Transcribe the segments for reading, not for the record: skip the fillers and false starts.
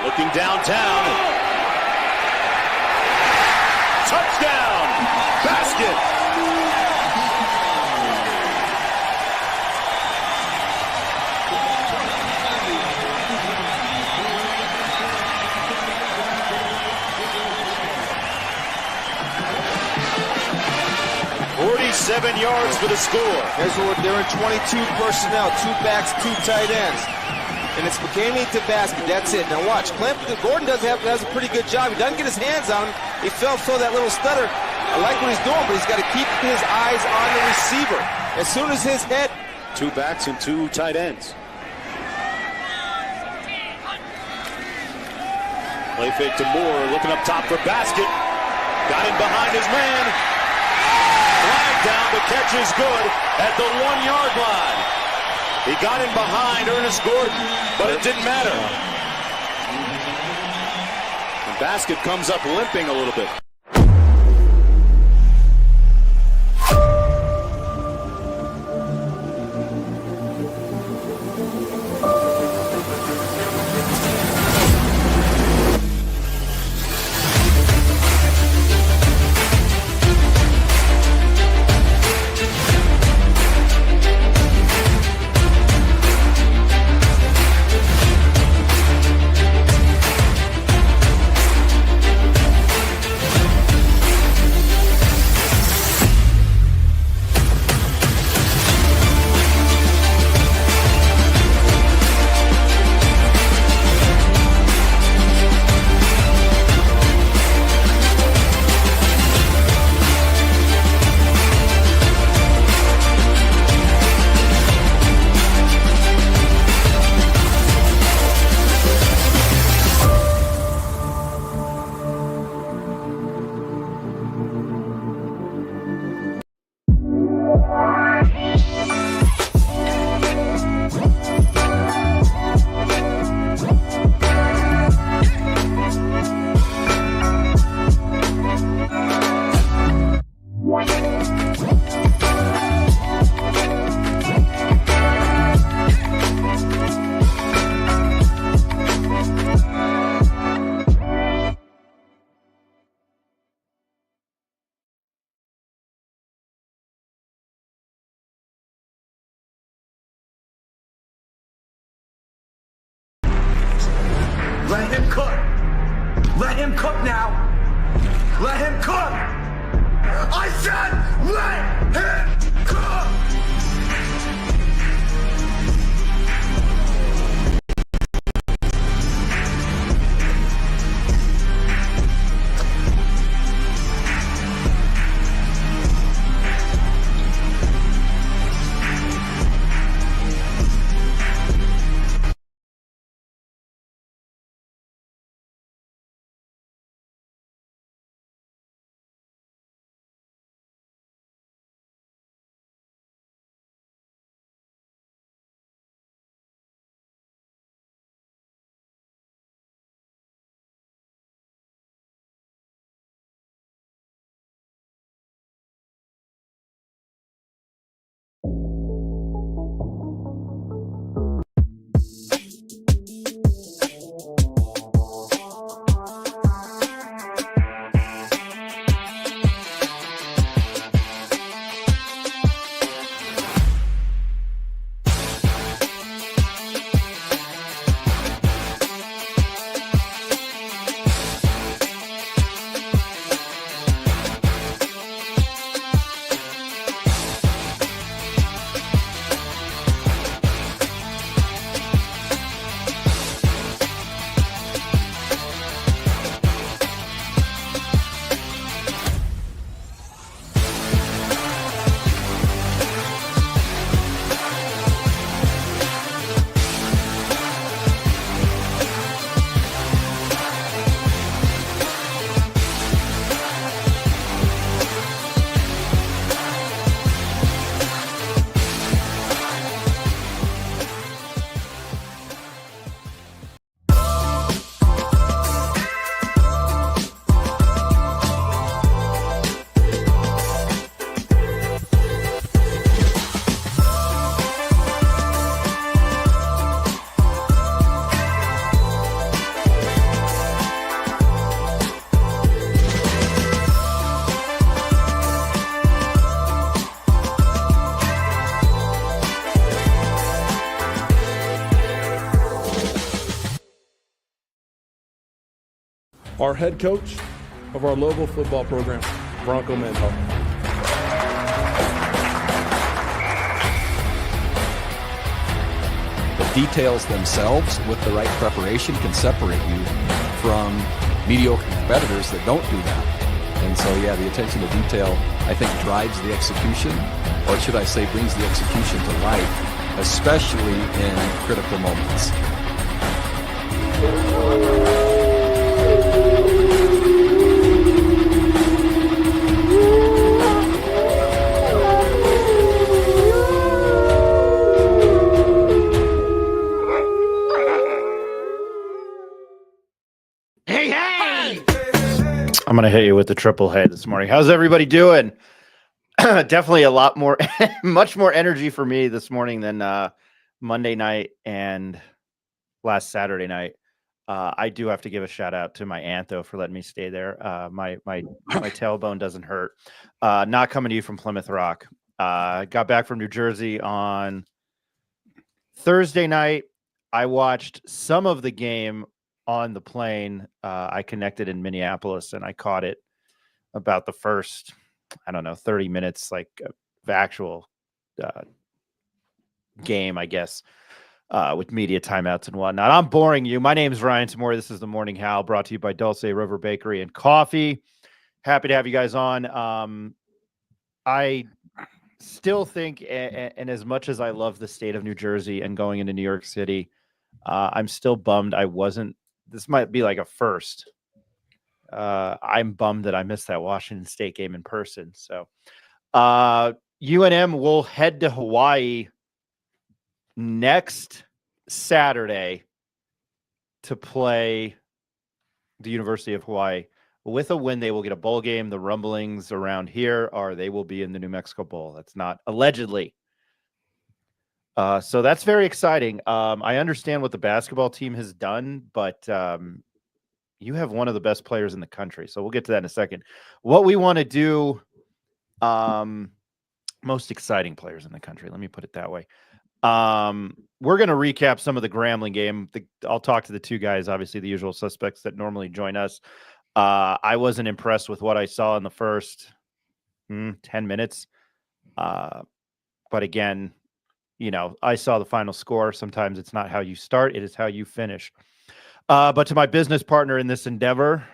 Looking downtown. Touchdown! Basket! 47 yards for the score. Here's what they're in 22 personnel, 2 backs, 2 tight ends. And it's McKamey to basket. That's it. Now watch. Gordon does a pretty good job. He doesn't get his hands on him. He fell that little stutter. I like what he's doing, but he's got to keep his eyes on the receiver. As soon as his head... 2 backs and 2 tight ends. Play fake to Moore, looking up top for basket. Got in behind his man. Flag down, the catch is good at the 1-yard line. He got in behind Ernest Gordon, but it didn't matter. The basket comes up limping a little bit. Let him cook. Let him cook now. Let him cook. I said let him cook. our head coach of our Lobo football program, Bronco Mental. The details themselves with the right preparation can separate you from mediocre competitors that don't do that. And so, yeah, the attention to detail, I think, drives the execution, or should I say brings the execution to life, especially in critical moments. I'm going to hit you with the triple head this morning. How's everybody doing? Definitely a lot more, much more energy for me this morning than Monday night and last Saturday night. I do have to give a shout out to my aunt, though, for letting me stay there. My tailbone doesn't hurt. Not coming to you from Plymouth Rock. Got back from New Jersey on Thursday night. I watched some of the game on the plane. I connected in Minneapolis, and I caught it about the first, 30 minutes, like of actual game, I guess, with media timeouts and whatnot. I'm boring you. My name is Ryan Tamori. This is the Morning Howl, brought to you by Dulce River Bakery and Coffee. Happy to have you guys on. I still think, and as much as I love the state of New Jersey and going into New York City, I'm still bummed I wasn't. This might be like a first. I'm bummed that I missed that Washington State game in person. So UNM will head to Hawaii next Saturday to play the University of Hawaii. With a win, they will get a bowl game. The rumblings around here are they will be in the New Mexico Bowl. That's not allegedly. So that's very exciting. I understand what the basketball team has done, but you have one of the best players in the country. So we'll get to that in a second. What we want to do, most exciting players in the country. Let me put it that way. We're going to recap some of the Grambling game. I'll talk to the two guys, obviously the usual suspects that normally join us. I wasn't impressed with what I saw in the first 10 minutes. But again, I saw the final score. Sometimes it's not how you start, it is how you finish. But to my business partner in this endeavor,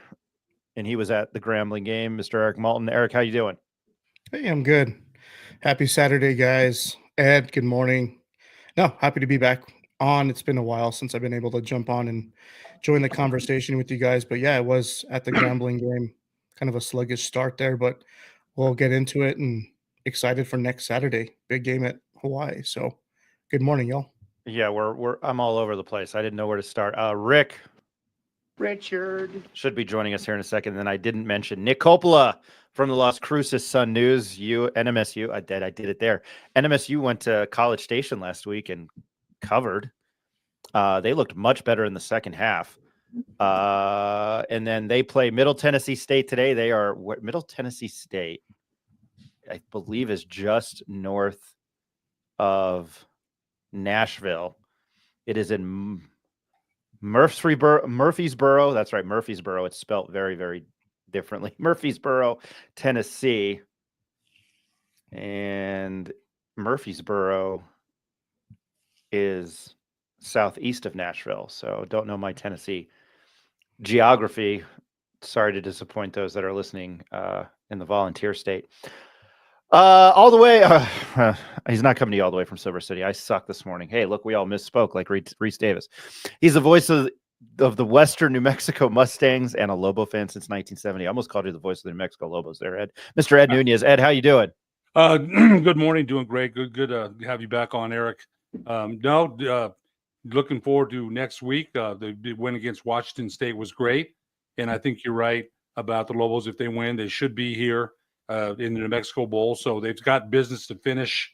and he was at the Grambling game, Mr. Eric Malton. Eric, how you doing? Hey, I'm good. Happy Saturday, guys. Ed, good morning. No, happy to be back on. It's been a while since I've been able to jump on and join the conversation with you guys. But yeah, I was at the Grambling game. Kind of a sluggish start there, but we'll get into it and excited for next Saturday. Big game at Hawaii. So good morning, y'all. Yeah, I'm all over the place. I didn't know where to start. Richard should be joining us here in a second. And then I didn't mention Nick Coppola from the Las Cruces Sun News. NMSU. I did it there. NMSU went to College Station last week and covered. They looked much better in the second half. And then they play Middle Tennessee State today. Middle Tennessee State, I believe, is just north of Nashville. It is in Murfreesboro. That's right, Murfreesboro. It's spelled very, very differently. Murfreesboro, Tennessee. And Murfreesboro is southeast of Nashville. So don't know my Tennessee geography. Sorry to disappoint those that are listening in the volunteer state. All the way. He's not coming to you all the way from Silver City. I suck this morning. Hey, look, we all misspoke like Reese Davis. He's the voice of the Western New Mexico Mustangs and a Lobo fan since 1970. I almost called you the voice of the New Mexico Lobos there, Ed. Mr. Ed Nunez. Ed, how you doing? Good morning. Doing great. Good to have you back on, Eric. Looking forward to next week. The win against Washington State was great. And I think you're right about the Lobos. If they win, they should be here in the New Mexico Bowl. So they've got business to finish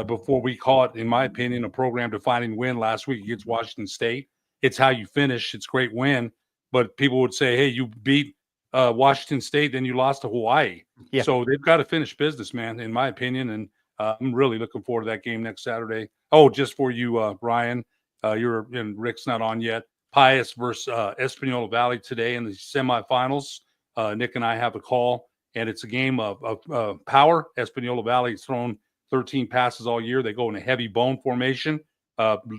before we caught, in my opinion, a program-defining win last week against Washington State. It's how you finish. It's a great win. But people would say, hey, you beat Washington State, then you lost to Hawaii. Yeah. So they've got to finish business, man, in my opinion. And I'm really looking forward to that game next Saturday. Oh, just for you, Ryan, and Rick's not on yet. Pius versus Espanola Valley today in the semifinals. Nick and I have a call, and it's a game of power. Espanola Valley has thrown 13 passes all year. They go in a heavy bone formation.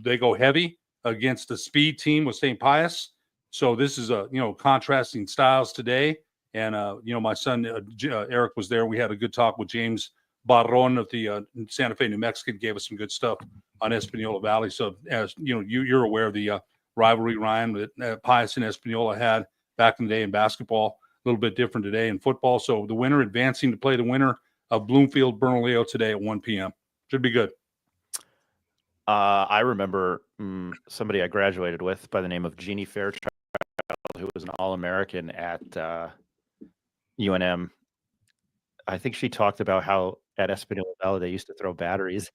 They go heavy against the speed team with St. Pius. So this is contrasting styles today. And my son Eric was there. We had a good talk with James Barron of the Santa Fe, New Mexico. Gave us some good stuff on Espanola Valley. So as you're aware of the rivalry, Ryan, that Pius and Espanola had back in the day in basketball. A little bit different today in football. So the winner advancing to play the winner of Bloomfield Bernalillo today at 1 p.m. Should be good. I remember somebody I graduated with by the name of Jeannie Fairchild, who was an All-American at UNM. I think she talked about how at Espanola Valley they used to throw batteries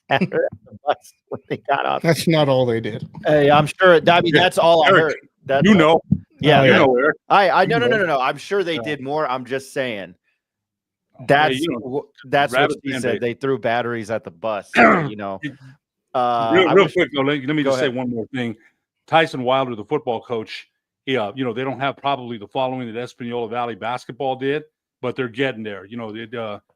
at her at the bus when they got off. That's not all they did. Hey, I'm sure. I mean, that's all I heard. That's you know. Yeah, Oh, yeah. Eric. No. I'm sure they did more. I'm just saying. That's what she said. They threw batteries at the bus. Real quick, though, let me just say one more thing. Tyson Wilder, the football coach, they don't have probably the following that Espanola Valley basketball did, but they're getting there.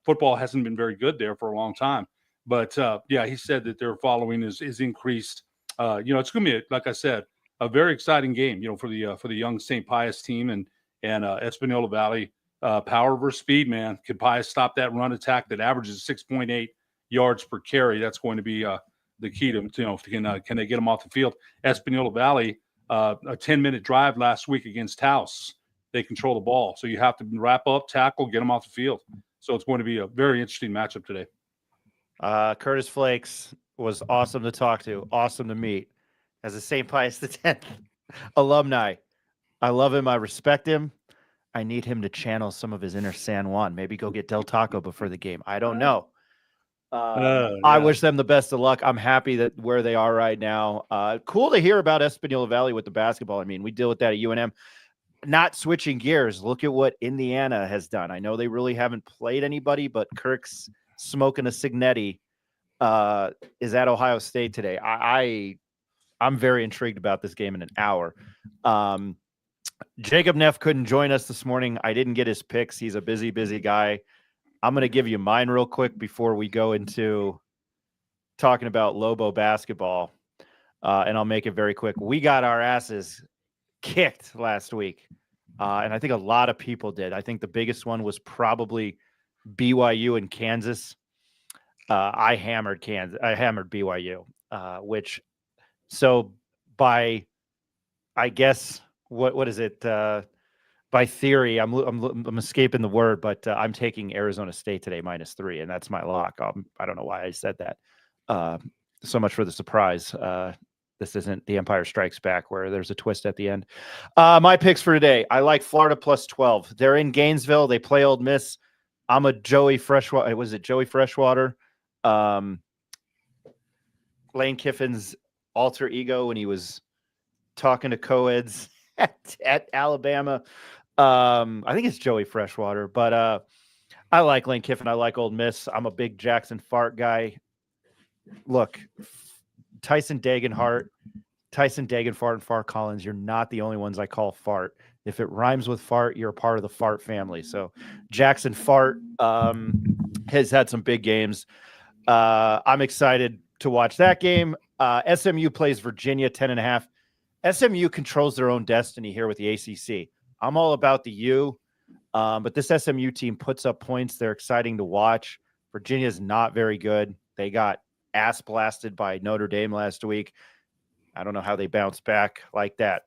Football hasn't been very good there for a long time. But, he said that their following is increased. It's going to be, like I said, a very exciting game, for the young St. Pius team and Espanola Valley. Power versus speed, man. Can Pius stop that run attack that averages 6.8 yards per carry? That's going to be the key to can they get them off the field? Espanola Valley, a 10-minute drive last week against Taos. They control the ball, so you have to wrap up, tackle, get them off the field. So it's going to be a very interesting matchup today. Curtis Flakes was awesome to talk to, awesome to meet. As a St. Pius X alumni, I love him. I respect him. I need him to channel some of his inner San Juan. Maybe go get Del Taco before the game. I don't know. I wish them the best of luck. I'm happy that where they are right now. Cool to hear about Espanola Valley with the basketball. I mean, we deal with that at UNM. Not switching gears. Look at what Indiana has done. I know they really haven't played anybody, but Kirk's smoking a Signetti is at Ohio State today. I'm very intrigued about this game in an hour. Jacob Neff couldn't join us this morning. I didn't get his picks. He's a busy guy. I'm going to give you mine real quick before we go into talking about Lobo basketball, and I'll make it very quick. We got our asses kicked last week, and I think a lot of people did. I think the biggest one was probably BYU and Kansas. I hammered BYU, so by, I guess, what is it? By theory, I'm escaping the word, but I'm taking Arizona State today -3, and that's my lock. I don't know why I said that. So much for the surprise. This isn't The Empire Strikes Back where there's a twist at the end. My picks for today: I like Florida +12. They're in Gainesville. They play Ole Miss. I'm a Joey Freshwater. Was it Joey Freshwater? Lane Kiffin's alter ego when he was talking to co-eds at Alabama. I think it's Joey Freshwater, but I like Lane Kiffin. I like Ole Miss. I'm a big Jackson Fart guy. Look, Tyson Dagenfart, and Fart Collins, you're not the only ones I call Fart. If it rhymes with fart, you're a part of the Fart family. So Jackson Fart has had some big games. I'm excited to watch that game. SMU plays Virginia 10.5. SMU controls their own destiny here with the ACC. I'm all about the U, but this SMU team puts up points. They're exciting to watch. Virginia's not very good. They got ass blasted by Notre Dame last week. I don't know how they bounced back like that.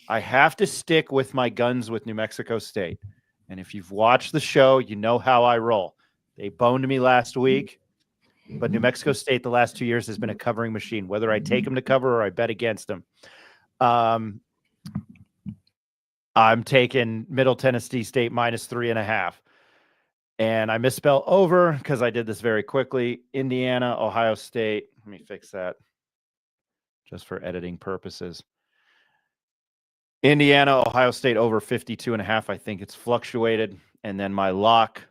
I have to stick with my guns with New Mexico State. And if you've watched the show, you know how I roll. They boned me last week, but New Mexico State the last 2 years has been a covering machine, whether I take them to cover or I bet against them. I'm taking Middle Tennessee State -3.5. And I misspell over because I did this very quickly. Indiana, Ohio State. Let me fix that just for editing purposes. Indiana, Ohio State over 52.5. I think it's fluctuated. And then my lock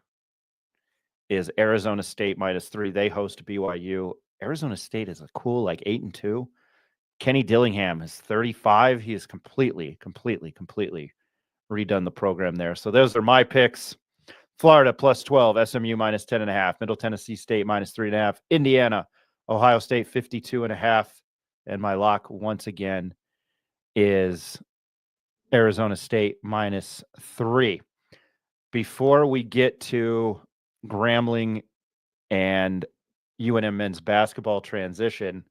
is Arizona State -3. They host BYU. Arizona State is a cool 8-2. Kenny Dillingham is 35. He has completely redone the program there. So those are my picks. Florida plus 12, SMU minus 10.5, Middle Tennessee State minus 3.5, Indiana, Ohio State 52.5. And my lock once again is Arizona State minus 3. Before we get to Grambling and UNM men's basketball transition,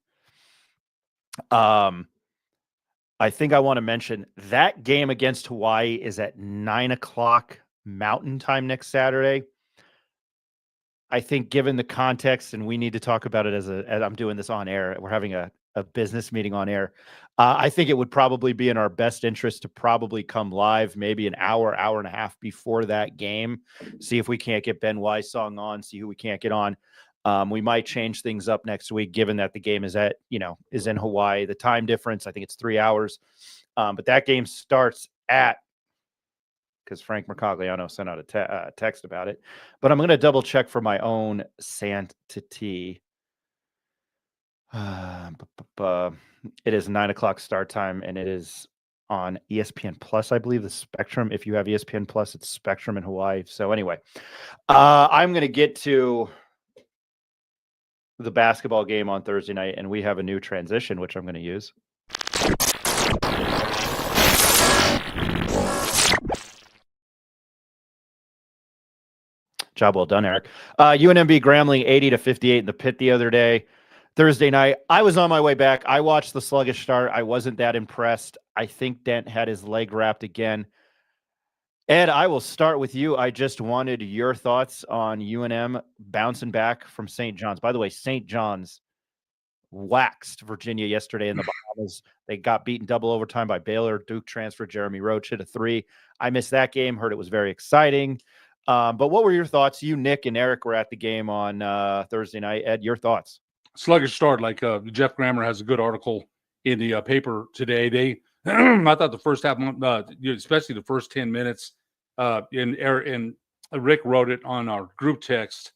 I think I want to mention that game against Hawaii is at 9:00 Mountain Time next Saturday. I think given the context, and we need to talk about it as I'm doing this on air, we're having a business meeting on air. I think it would probably be in our best interest to probably come live maybe an hour and a half before that game, see if we can't get Ben Wysong on, see who we can't get on. We might change things up next week, given that the game is is in Hawaii. The time difference, I think it's 3 hours. But that game starts at, because Frank Mercogliano sent out a text about it. But I'm going to double check for my own sanctity. It is 9:00 start time, and it is on ESPN Plus, I believe, the Spectrum. If you have ESPN Plus, it's Spectrum in Hawaii. So anyway, I'm going to get to the basketball game on Thursday night, and we have a new transition, which I'm going to use. Job well done, Eric. UNMB Grambling 80-58 in the pit the other day. Thursday night, I was on my way back. I watched the sluggish start. I wasn't that impressed. I think Dent had his leg wrapped again. Ed, I will start with you. I just wanted your thoughts on UNM bouncing back from St. John's. By the way, St. John's waxed Virginia yesterday in the Bahamas. They got beaten double overtime by Baylor. Duke transfer Jeremy Roach hit a 3. I missed that game. Heard it was very exciting. But what were your thoughts? You, Nick, and Eric were at the game on Thursday night. Ed, your thoughts? Sluggish start. Like Jeff Grammer has a good article in the paper today. I thought the first half, especially the first 10 minutes, and Rick wrote it on our group text.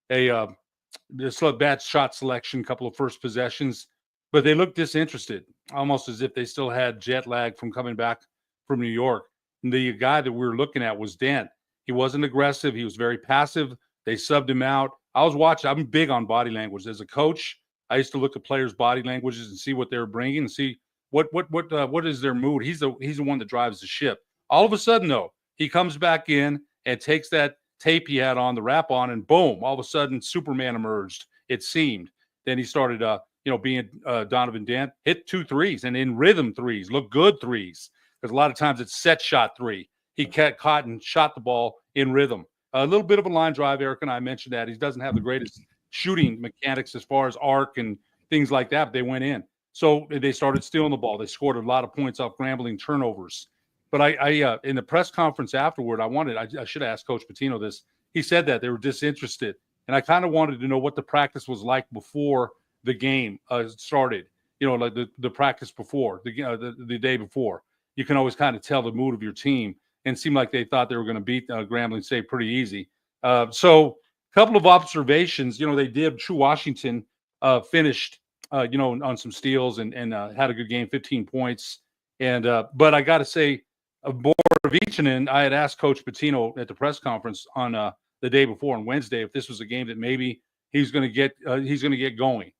This bad shot selection, couple of first possessions, but they looked disinterested, almost as if they still had jet lag from coming back from New York. And the guy that we were looking at was Dent. He wasn't aggressive. He was very passive. They subbed him out. I was watching. I'm big on body language. As a coach, I used to look at players' body languages and see what they were bringing and see what is their mood. He's the one that drives the ship. All of a sudden, though, he comes back in and takes that tape he had on, the wrap on, and boom, all of a sudden, Superman emerged, it seemed. Then he started, being Donovan Dent, hit 2 threes, and in rhythm threes, look good threes. Because a lot of times it's set shot 3. He caught and shot the ball in rhythm. A little bit of a line drive, Eric and I mentioned that. He doesn't have the greatest shooting mechanics as far as arc and things like that, but they went in. So they started stealing the ball. They scored a lot of points off Grambling turnovers. But I in the press conference afterward, I should have asked Coach Pitino this. He said that they were disinterested. And I kind of wanted to know what the practice was like before the game started. Like the practice before, the day before. You can always kind of tell the mood of your team. And it seemed like they thought they were going to beat Grambling State pretty easy. So a couple of observations. They did. True Washington finished, on some steals and had a good game, 15 points. And but I got to say, more of each. And I had asked Coach Pitino at the press conference on the day before on Wednesday if this was a game that maybe he's going to get going.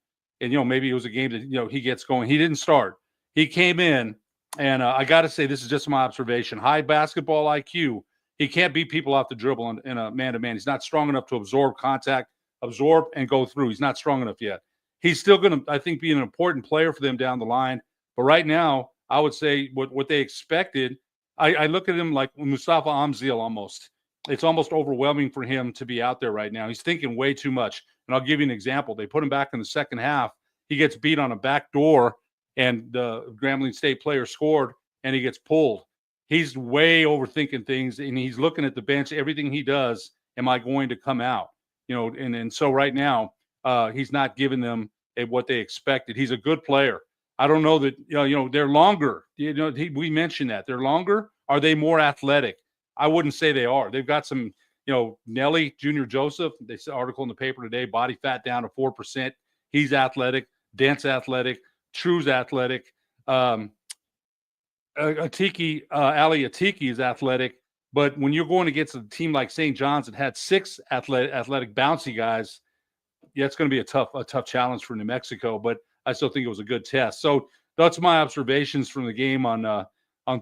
And maybe it was a game that he gets going. He didn't start. He came in. And I got to say, this is just my observation. High basketball IQ. He can't beat people off the dribble in a man-to-man. He's not strong enough to absorb contact, absorb, and go through. He's not strong enough yet. He's still going to, I think, be an important player for them down the line. But right now, I would say what they expected, I look at him like Mustafa Amzil almost. It's almost overwhelming for him to be out there right now. He's thinking way too much. And I'll give you an example. They put him back in the second half. He gets beat on a back door. And the Grambling State player scored, and he gets pulled. He's way overthinking things, and he's looking at the bench. Everything he does, am I going to come out? And so right now, he's not giving them what they expected. He's a good player. I don't know that they're longer. We mentioned that they're longer. Are they more athletic? I wouldn't say they are. They've got some. Nelly Junior Joseph. They said article in the paper today. Body fat down to 4%. He's athletic. Dent's athletic. True's athletic. Ali Atiki is athletic. But when you're going against a team like St. John's that had 6 athletic bouncy guys, yeah, it's going to be a tough challenge for New Mexico. But I still think it was a good test. So that's my observations from the game on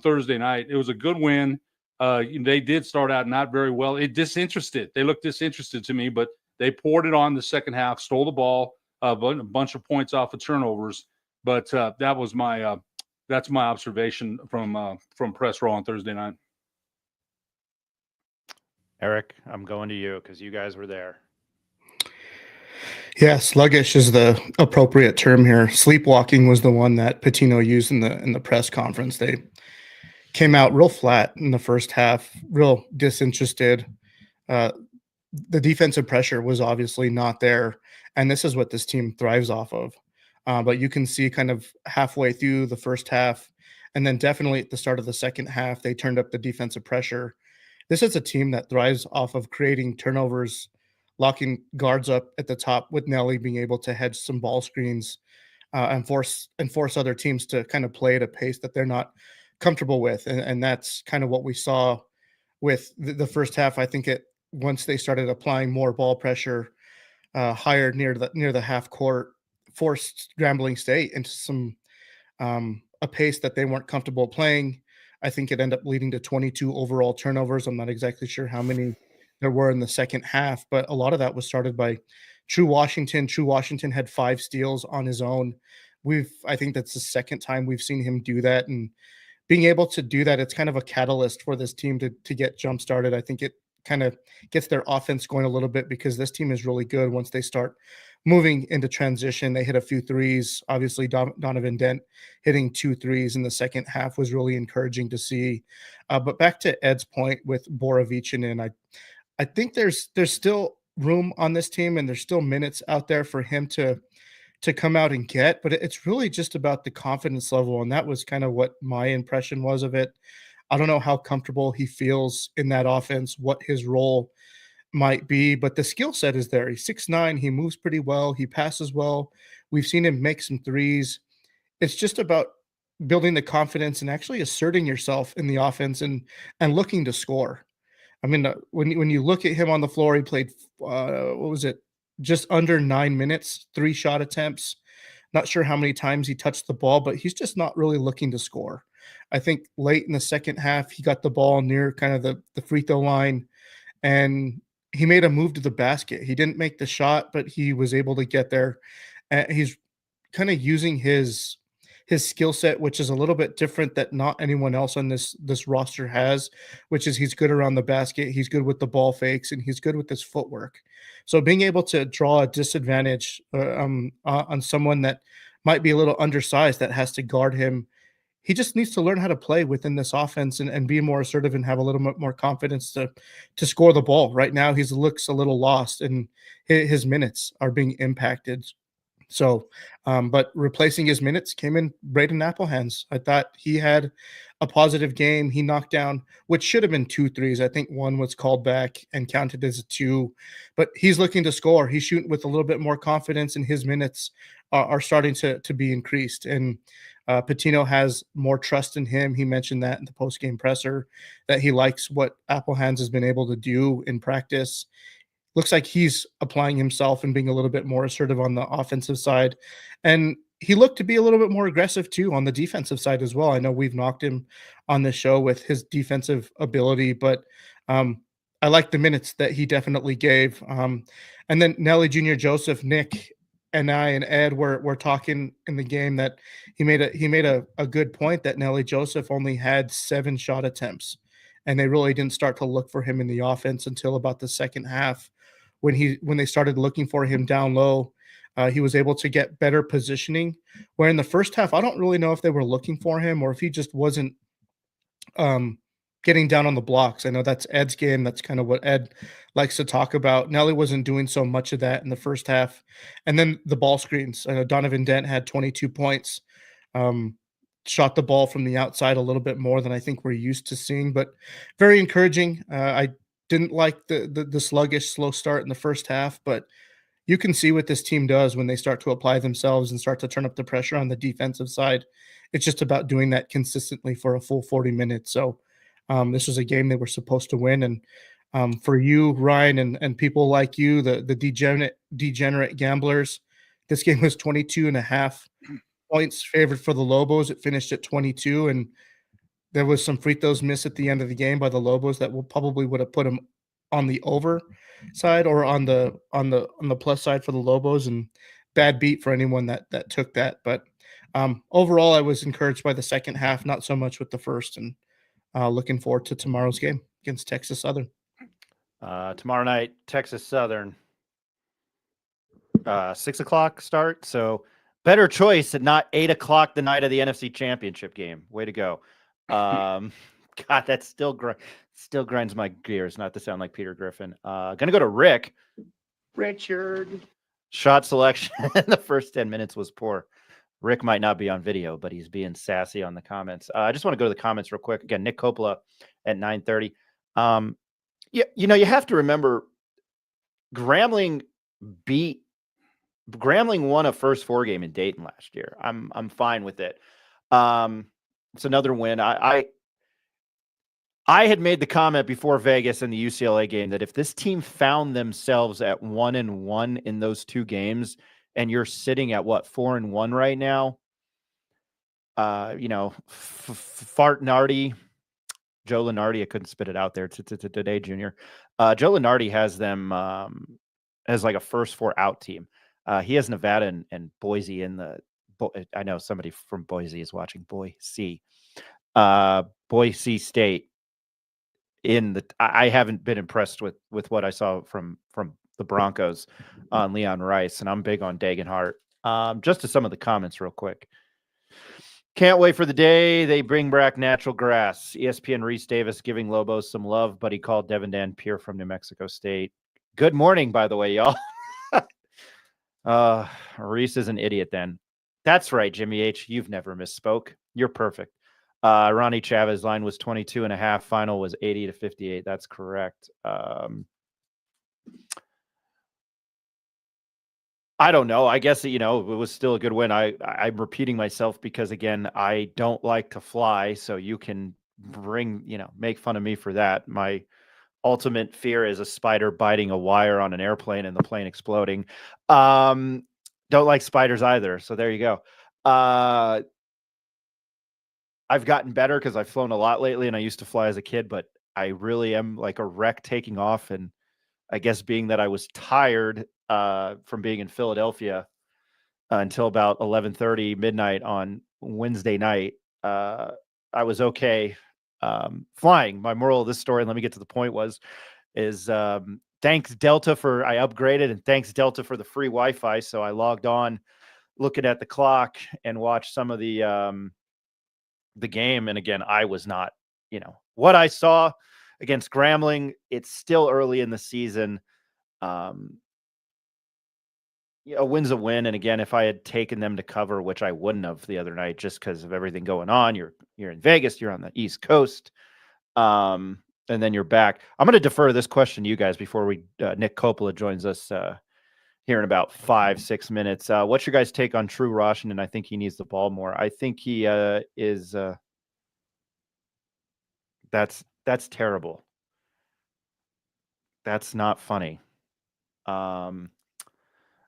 Thursday night. It was a good win. They did start out not very well. They looked disinterested to me, but they poured it on the second half, stole the ball, a bunch of points off of turnovers. But that's my observation from press row on Thursday night. Eric, I'm going to you because you guys were there. Yeah, sluggish is the appropriate term here. Sleepwalking was the one that Patino used in the press conference. They came out real flat in the first half, real disinterested. The defensive pressure was obviously not there, and this is what this team thrives off of. But you can see kind of halfway through the first half, and then definitely at the start of the second half, they turned up the defensive pressure. This is a team that thrives off of creating turnovers, locking guards up at the top, with Nelly being able to hedge some ball screens and force other teams to kind of play at a pace that they're not comfortable with. And that's kind of what we saw with the first half. I think once they started applying more ball pressure higher near the half court, forced Grambling State into some a pace that they weren't comfortable playing. I think it ended up leading to 22 overall turnovers. I'm not exactly sure how many there were in the second half, but a lot of that was started by True Washington. True Washington had 5 steals on his own. I think that's the second time we've seen him do that, and being able to do that, it's kind of a catalyst for this team to get jump started. I think it kind of gets their offense going a little bit, because this team is really good once they start moving into transition. They hit a few threes. Obviously, Donovan Dent hitting 2 threes in the second half was really encouraging to see. But back to Ed's point with Borovichinen, I think there's still room on this team, and there's still minutes out there for him to come out and get, but it's really just about the confidence level. And that was kind of what my impression was of it. I don't know how comfortable he feels in that offense, what his role might be, but the skill set is there. He's 6'9", he moves pretty well, he passes well. We've seen him make some threes. It's just about building the confidence and actually asserting yourself in the offense and looking to score. I mean, when you look at him on the floor, he played just under 9 minutes, 3 shot attempts. Not sure how many times he touched the ball, but he's just not really looking to score. I think late in the second half, he got the ball near kind of the free throw line, and he made a move to the basket. He didn't make the shot, but he was able to get there. He's kind of using his skill set, which is a little bit different that not anyone else on this roster has, which is he's good around the basket, he's good with the ball fakes, and he's good with his footwork. So being able to draw a disadvantage on someone that might be a little undersized that has to guard him, he just needs to learn how to play within this offense and be more assertive and have a little bit more confidence to score the ball. Right now, he looks a little lost, and his minutes are being impacted. So, but replacing his minutes came in Braden Applehands. I thought he had a positive game. He knocked down, which should have been 2 threes. I think one was called back and counted as a 2, but he's looking to score. He's shooting with a little bit more confidence, and his minutes are starting to be increased. And Patino has more trust in him. He mentioned that in the post-game presser, that he likes what Applehands has been able to do in practice. Looks like he's applying himself and being a little bit more assertive on the offensive side. And he looked to be a little bit more aggressive too on the defensive side as well. I know we've knocked him on the show with his defensive ability, but I like the minutes that he definitely gave. And then Nelly Jr. Joseph, Nick, and I and Ed were talking in the game that he made a good point that Nelly Joseph only had 7 shot attempts, and they really didn't start to look for him in the offense until about the second half, when they started looking for him down low. He was able to get better positioning, where in the first half, I don't really know if they were looking for him or if he just wasn't getting down on the blocks. I know that's Ed's game. That's kind of what Ed likes to talk about. Nelly wasn't doing so much of that in the first half. And then the ball screens. I know Donovan Dent had 22 points, shot the ball from the outside a little bit more than I think we're used to seeing, but very encouraging. I didn't like the sluggish, slow start in the first half, but you can see what this team does when they start to apply themselves and start to turn up the pressure on the defensive side. It's just about doing that consistently for a full 40 minutes. So this was a game they were supposed to win. And for you, Ryan, and people like you, the degenerate gamblers, this game was 22.5 points favored for the Lobos. It finished at 22, and there was some free throws missed at the end of the game by the Lobos that probably would have put them on the over side or on the plus side for the Lobos, and bad beat for anyone that took that. But overall, I was encouraged by the second half, not so much with the first, and looking forward to tomorrow's game against Texas Southern. Tomorrow night, Texas Southern, 6 o'clock start. So better choice at not 8 o'clock the night of the NFC Championship game. Way to go. God, that still grinds my gears, not to sound like Peter Griffin. Gonna go to Richard. Shot selection in the first 10 minutes was poor. Rick might not be on video, but he's being sassy on the comments. I just want to go to the comments real quick. Again, Nick Coppola at 9:30. Yeah, you have to remember Grambling won a first 4 game in Dayton last year. I'm fine with it. It's another win. I had made the comment before Vegas and the UCLA game that if this team found themselves at 1-1 in those 2 games, and you're sitting at what, 4-1 right now, Fartnardi, Joe Lenardi, I couldn't spit it out there today, Junior. Joe Lenardi has them as like a first 4 out team. He has Nevada and Boise in the. I know somebody from Boise is watching. Boise State in the. I haven't been impressed with what I saw from the Broncos on Leon Rice, and I'm big on Dagenhart. Just to some of the comments real quick. Can't wait for the day they bring back natural grass. ESPN Reese Davis giving Lobos some love, but he called Devin Dan Pierre from New Mexico State. Good morning, by the way, y'all. Reese is an idiot then. That's right, Jimmy H. You've never misspoke. You're perfect. Ronnie Chavez line was 22.5. Final was 80-58. That's correct. I don't know. I guess, it was still a good win. I'm repeating myself because, again, I don't like to fly. So you can make fun of me for that. My ultimate fear is a spider biting a wire on an airplane and the plane exploding. Don't like spiders either. So there you go. I've gotten better because I've flown a lot lately and I used to fly as a kid, but I really am like a wreck taking off. And I guess being that I was tired from being in Philadelphia until about 11:30 midnight on Wednesday night, I was okay flying. My moral of this story, and let me get to the point, is thanks Delta I upgraded, and thanks Delta for the free Wi-Fi. So I logged on, looking at the clock, and watched some of the game. And again, I was not, what I saw against Grambling. It's still early in the season. A win's a win. And again, if I had taken them to cover, which I wouldn't have the other night, just because of everything going on, you're in Vegas, you're on the East Coast, and then you're back. I'm going to defer this question to you guys before Nick Coppola joins us here in about 5-6 minutes. What's your guys' take on True Washington? I think he needs the ball more. I think he is. That's terrible. That's not funny.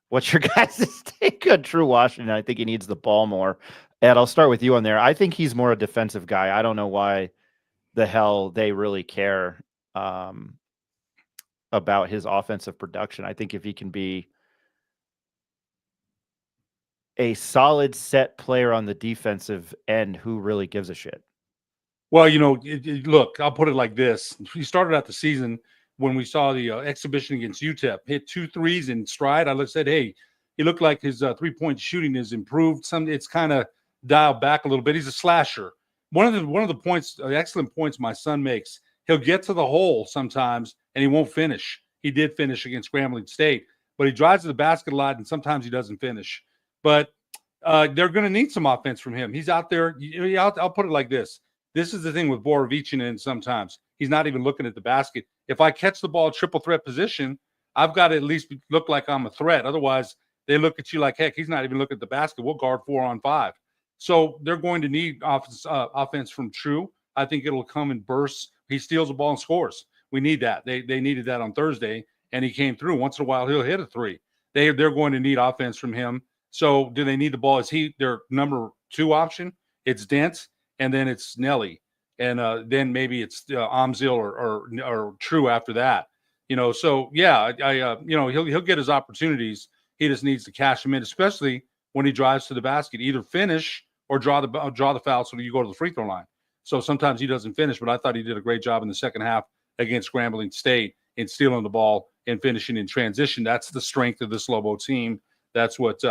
What's your guys' take on True Washington? I think he needs the ball more. Ed, I'll start with you on there. I think he's more a defensive guy. I don't know why the hell they really care about his offensive production. I think if he can be a solid set player on the defensive end, who really gives a shit? Well, look, I'll put it like this. We started out the season when we saw the exhibition against UTEP, hit 2 threes in stride. I said, hey, he looked like his 3-point shooting has improved. It's kind of dialed back a little bit. He's a slasher. One of the points, excellent points my son makes, he'll get to the hole sometimes and he won't finish. He did finish against Grambling State, but he drives to the basket a lot and sometimes he doesn't finish. But they're going to need some offense from him. He's out there. I'll put it like this. This is the thing with Borovichinen sometimes. He's not even looking at the basket. If I catch the ball triple threat position, I've got to at least look like I'm a threat. Otherwise, they look at you like, heck, he's not even looking at the basket. We'll guard 4-on-5. So they're going to need offense from True. I think it'll come in bursts. He steals the ball and scores. We need that. They needed that on Thursday, and he came through. Once in a while, he'll hit a three. They're going to need offense from him. So do they need the ball? Is he their number 2 option? It's Dent, and then it's Nelly, and then maybe it's Amzil or True after that. So yeah, he'll get his opportunities. He just needs to cash them in, especially when he drives to the basket. Either finish or draw the foul so you go to the free throw line. So sometimes he doesn't finish, but I thought he did a great job in the second half against Grambling State in stealing the ball and finishing in transition. That's the strength of this Lobo team. That's what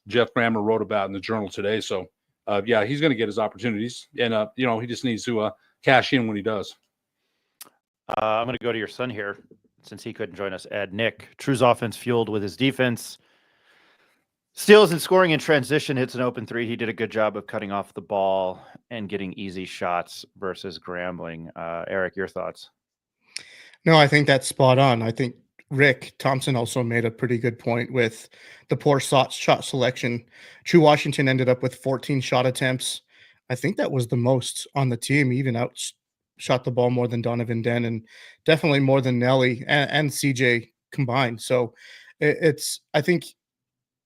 Jeff Grammer wrote about in the Journal today. So, yeah, he's going to get his opportunities, and he just needs to cash in when he does. I'm going to go to your son here since he couldn't join us. Ed, Nick, True's offense fueled with his defense. Steals and scoring in transition, hits an open three. He did a good job of cutting off the ball and getting easy shots versus Grambling. Eric, your thoughts? No, I think that's spot on. I think Rick Thompson also made a pretty good point with the poor shot selection. True Washington ended up with 14 shot attempts. I think that was the most on the team. He even outshot the ball more than Donovan Den and definitely more than Nelly and CJ combined. So I think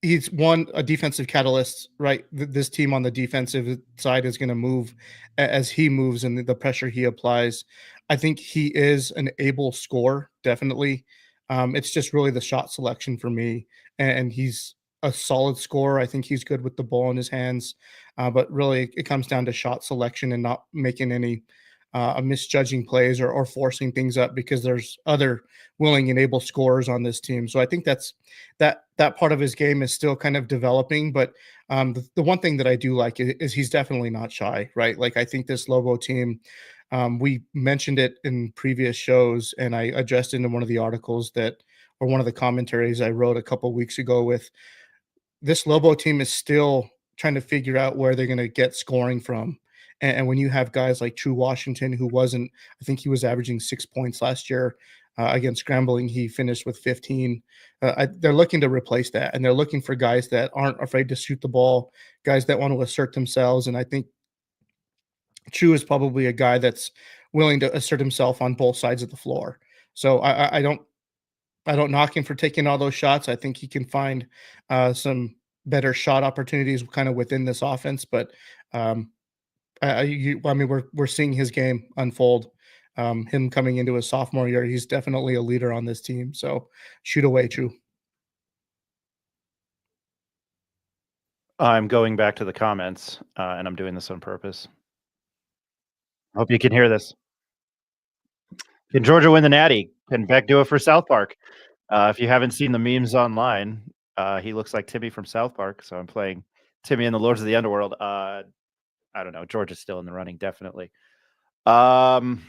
he's a defensive catalyst, right? This team on the defensive side is going to move as he moves and the pressure he applies. I think he is an able scorer, definitely. It's just really the shot selection for me. And he's a solid scorer. I think he's good with the ball in his hands. But really, it comes down to shot selection and not making any misjudging plays or forcing things up because there's other willing and able scorers on this team. So I think that part of his game is still kind of developing. But the one thing that I do like is he's definitely not shy, right? Like I think this Lobo team, we mentioned it in previous shows, and I addressed it in one of the articles or one of the commentaries I wrote a couple of weeks ago with this Lobo team is still trying to figure out where they're going to get scoring from. And when you have guys like True Washington, who I think he was averaging 6 points last year against Grambling, he finished with 15. They're looking to replace that, and they're looking for guys that aren't afraid to shoot the ball, guys that want to assert themselves. And I think True is probably a guy that's willing to assert himself on both sides of the floor. So I don't knock him for taking all those shots. I think he can find some better shot opportunities kind of within this offense, but we're seeing his game unfold. Him coming into his sophomore year, he's definitely a leader on this team. So shoot away, True. I'm going back to the comments, and I'm doing this on purpose. I hope you can hear this. Can Georgia win the Natty? Can Beck do it for South Park? If you haven't seen the memes online, he looks like Timmy from South Park. So I'm playing Timmy in the Lords of the Underworld. I don't know. Georgia's still in the running, definitely. Ronnie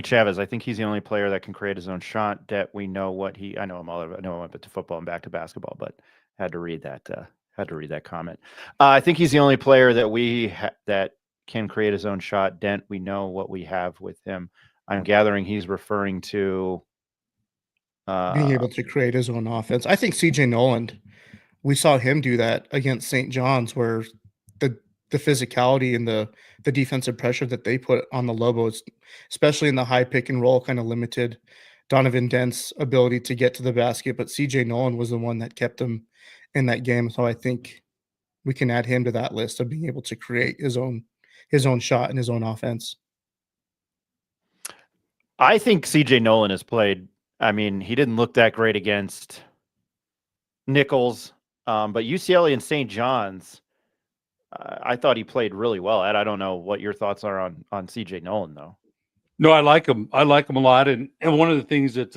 Chavez, I think he's the only player that can create his own shot. That we know what I know him all. I know I went to football and back to basketball, but had to read that comment. I think he's the only player that that can create his own shot. Dent, we know what we have with him. I'm gathering he's referring to being able to create his own offense. I think CJ Noland, we saw him do that against St. John's, where the physicality and the defensive pressure that they put on the Lobos, especially in the high pick and roll, kind of limited Donovan Dent's ability to get to the basket. But CJ Noland was the one that kept him in that game. So I think we can add him to that list of being able to create his own shot and his own offense. I think CJ Noland has played. I mean, he didn't look that great against Nichols, but UCLA and St. John's, I thought he played really well. Ed, I don't know what your thoughts are on CJ Noland, though. No, I like him. I like him a lot. And one of the things that,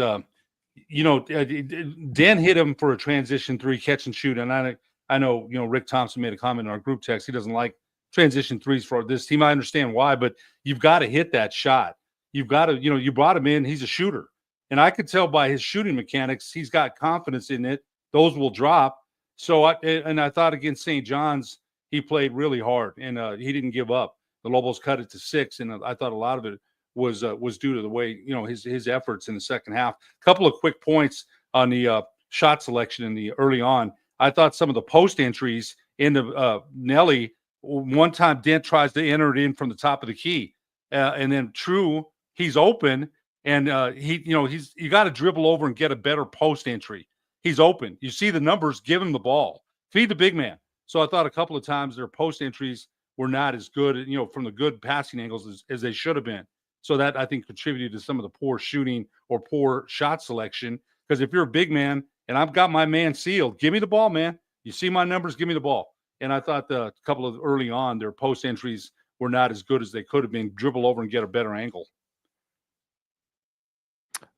Dan hit him for a transition 3 catch and shoot. And I know, Rick Thompson made a comment in our group text. He doesn't like transition 3s for this team. I understand why, but you've got to hit that shot. You've got to, you brought him in. He's a shooter. And I could tell by his shooting mechanics, he's got confidence in it. Those will drop. So I thought against St. John's, he played really hard and he didn't give up. The Lobos cut it to 6, and I thought a lot of it was due to the way, his efforts in the second half. A couple of quick points on the shot selection in the early on. I thought some of the post entries into Nelly, one time Dent tries to enter it in from the top of the key, and then True, he's open, and you got to dribble over and get a better post entry. He's open. You see the numbers, give him the ball, feed the big man. So I thought a couple of times their post entries were not as good, from the good passing angles as they should have been. So that, I think, contributed to some of the poor shooting or poor shot selection. Because if you're a big man and I've got my man sealed, give me the ball, man. You see my numbers, give me the ball. And I thought a couple of early on, their post entries were not as good as they could have been. Dribble over and get a better angle.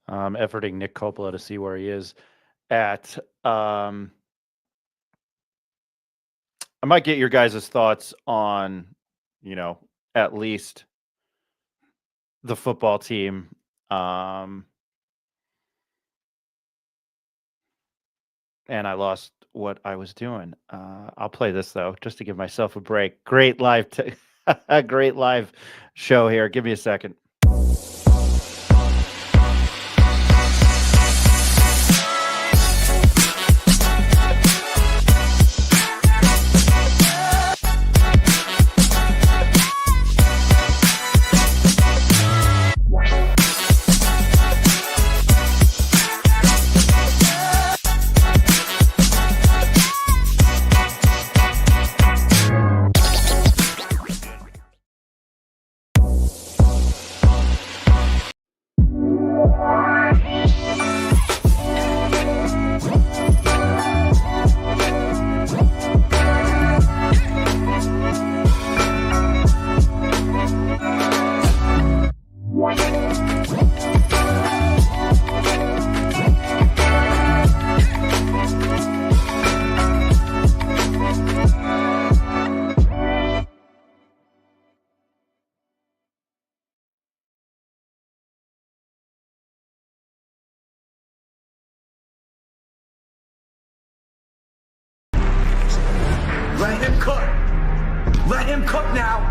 Efforting Nick Coppola to see where he is at. I might get your guys' thoughts on, at least the football team. And I lost what I was doing. I'll play this though, just to give myself a break. Great live, great live show here. Give me a second. Let him cook. Let him cook now.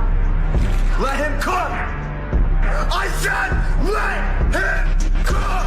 Let him cook. I said let him cook.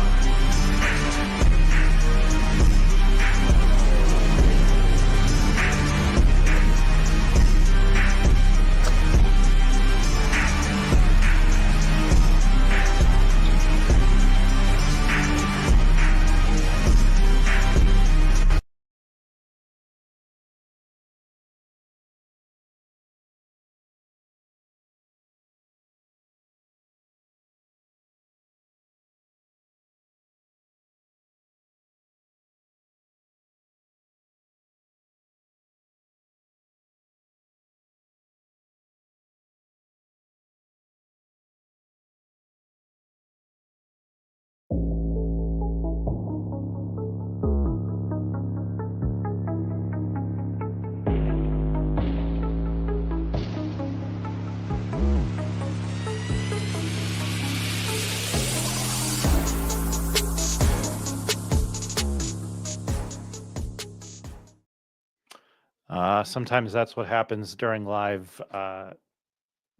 Sometimes that's what happens during live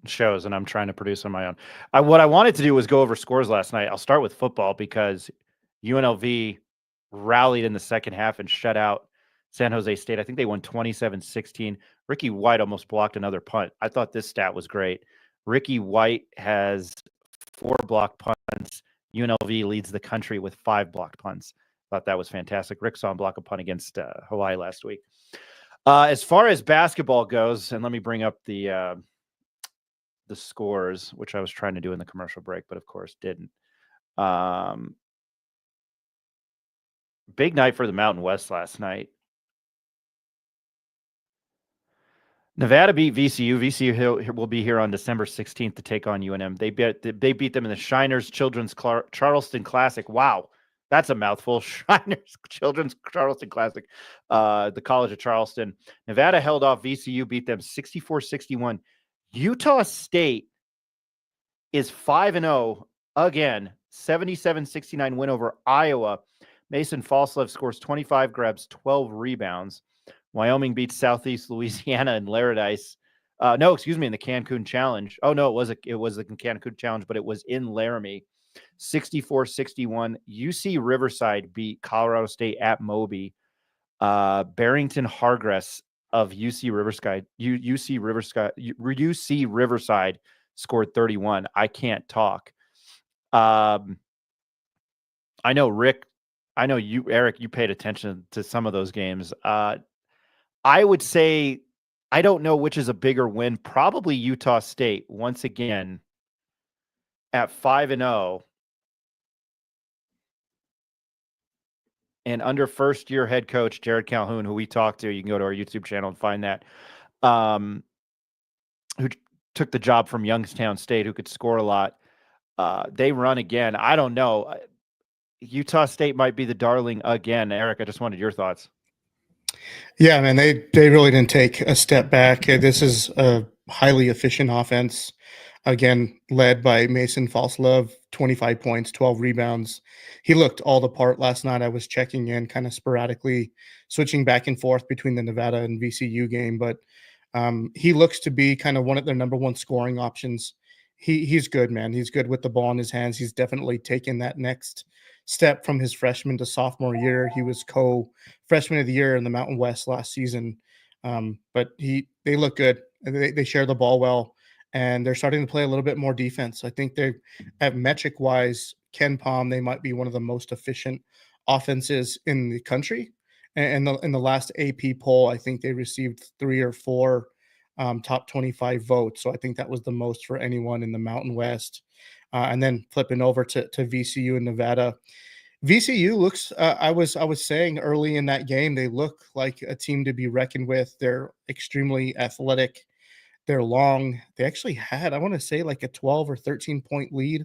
shows, and I'm trying to produce on my own. What I wanted to do was go over scores last night. I'll start with football because UNLV rallied in the second half and shut out San Jose State. I think they won 27-16. Ricky White almost blocked another punt. I thought this stat was great. Ricky White has 4 blocked punts. UNLV leads the country with 5 blocked punts. Thought that was fantastic. Rick saw him block a punt against Hawaii last week. As far as basketball goes, and let me bring up the scores, which I was trying to do in the commercial break, but of course didn't. Big night for the Mountain West last night. Nevada beat VCU. VCU will be here on December 16th to take on UNM. They beat them in the Shiners Children's Charleston Classic. Wow. That's a mouthful. Shriners Children's Charleston Classic. The College of Charleston. Nevada held off VCU, beat them 64-61. Utah State is 5-0 again. 77-69 win over Iowa. Mason Falslev scores 25, grabs 12 rebounds. Wyoming beats Southeast Louisiana and Laradice No, excuse me, in the Cancun Challenge. Oh no, it was the Cancun Challenge, but it was in Laramie. 64-61. UC Riverside beat Colorado State at Moby. Barrington Hargress of UC Riverside scored 31. I can't talk. I know Rick. I know you, Eric. You paid attention to some of those games. I would say I don't know which is a bigger win. Probably Utah State once again at 5-0 and under first-year head coach Jared Calhoun, who we talked to. You can go to our YouTube channel and find that. Who took the job from Youngstown State, who could score a lot. They run again. I don't know. Utah State might be the darling again. Eric, I just wanted your thoughts. Yeah, man, they really didn't take a step back. This is a highly efficient offense, again, led by Mason Falslove, 25 points, 12 rebounds. He looked all the part last night. I was checking in kind of sporadically, switching back and forth between the Nevada and VCU game, but he looks to be kind of one of their number one scoring options. He's good, man. He's good with the ball in his hands. He's definitely taken that next step from his freshman to sophomore year. He was co-freshman of the year in the Mountain West last season. But they look good. They share the ball well, and they're starting to play a little bit more defense. I think they're at metric wise, Ken Palm, they might be one of the most efficient offenses in the country. And in the last AP poll, I think they received 3 or 4 top 25 votes. So I think that was the most for anyone in the Mountain West. And then flipping over to VCU and Nevada. VCU looks, I was saying early in that game, they look like a team to be reckoned with. They're extremely athletic. They're long. They actually had, I want to say, like a 12 or 13 point lead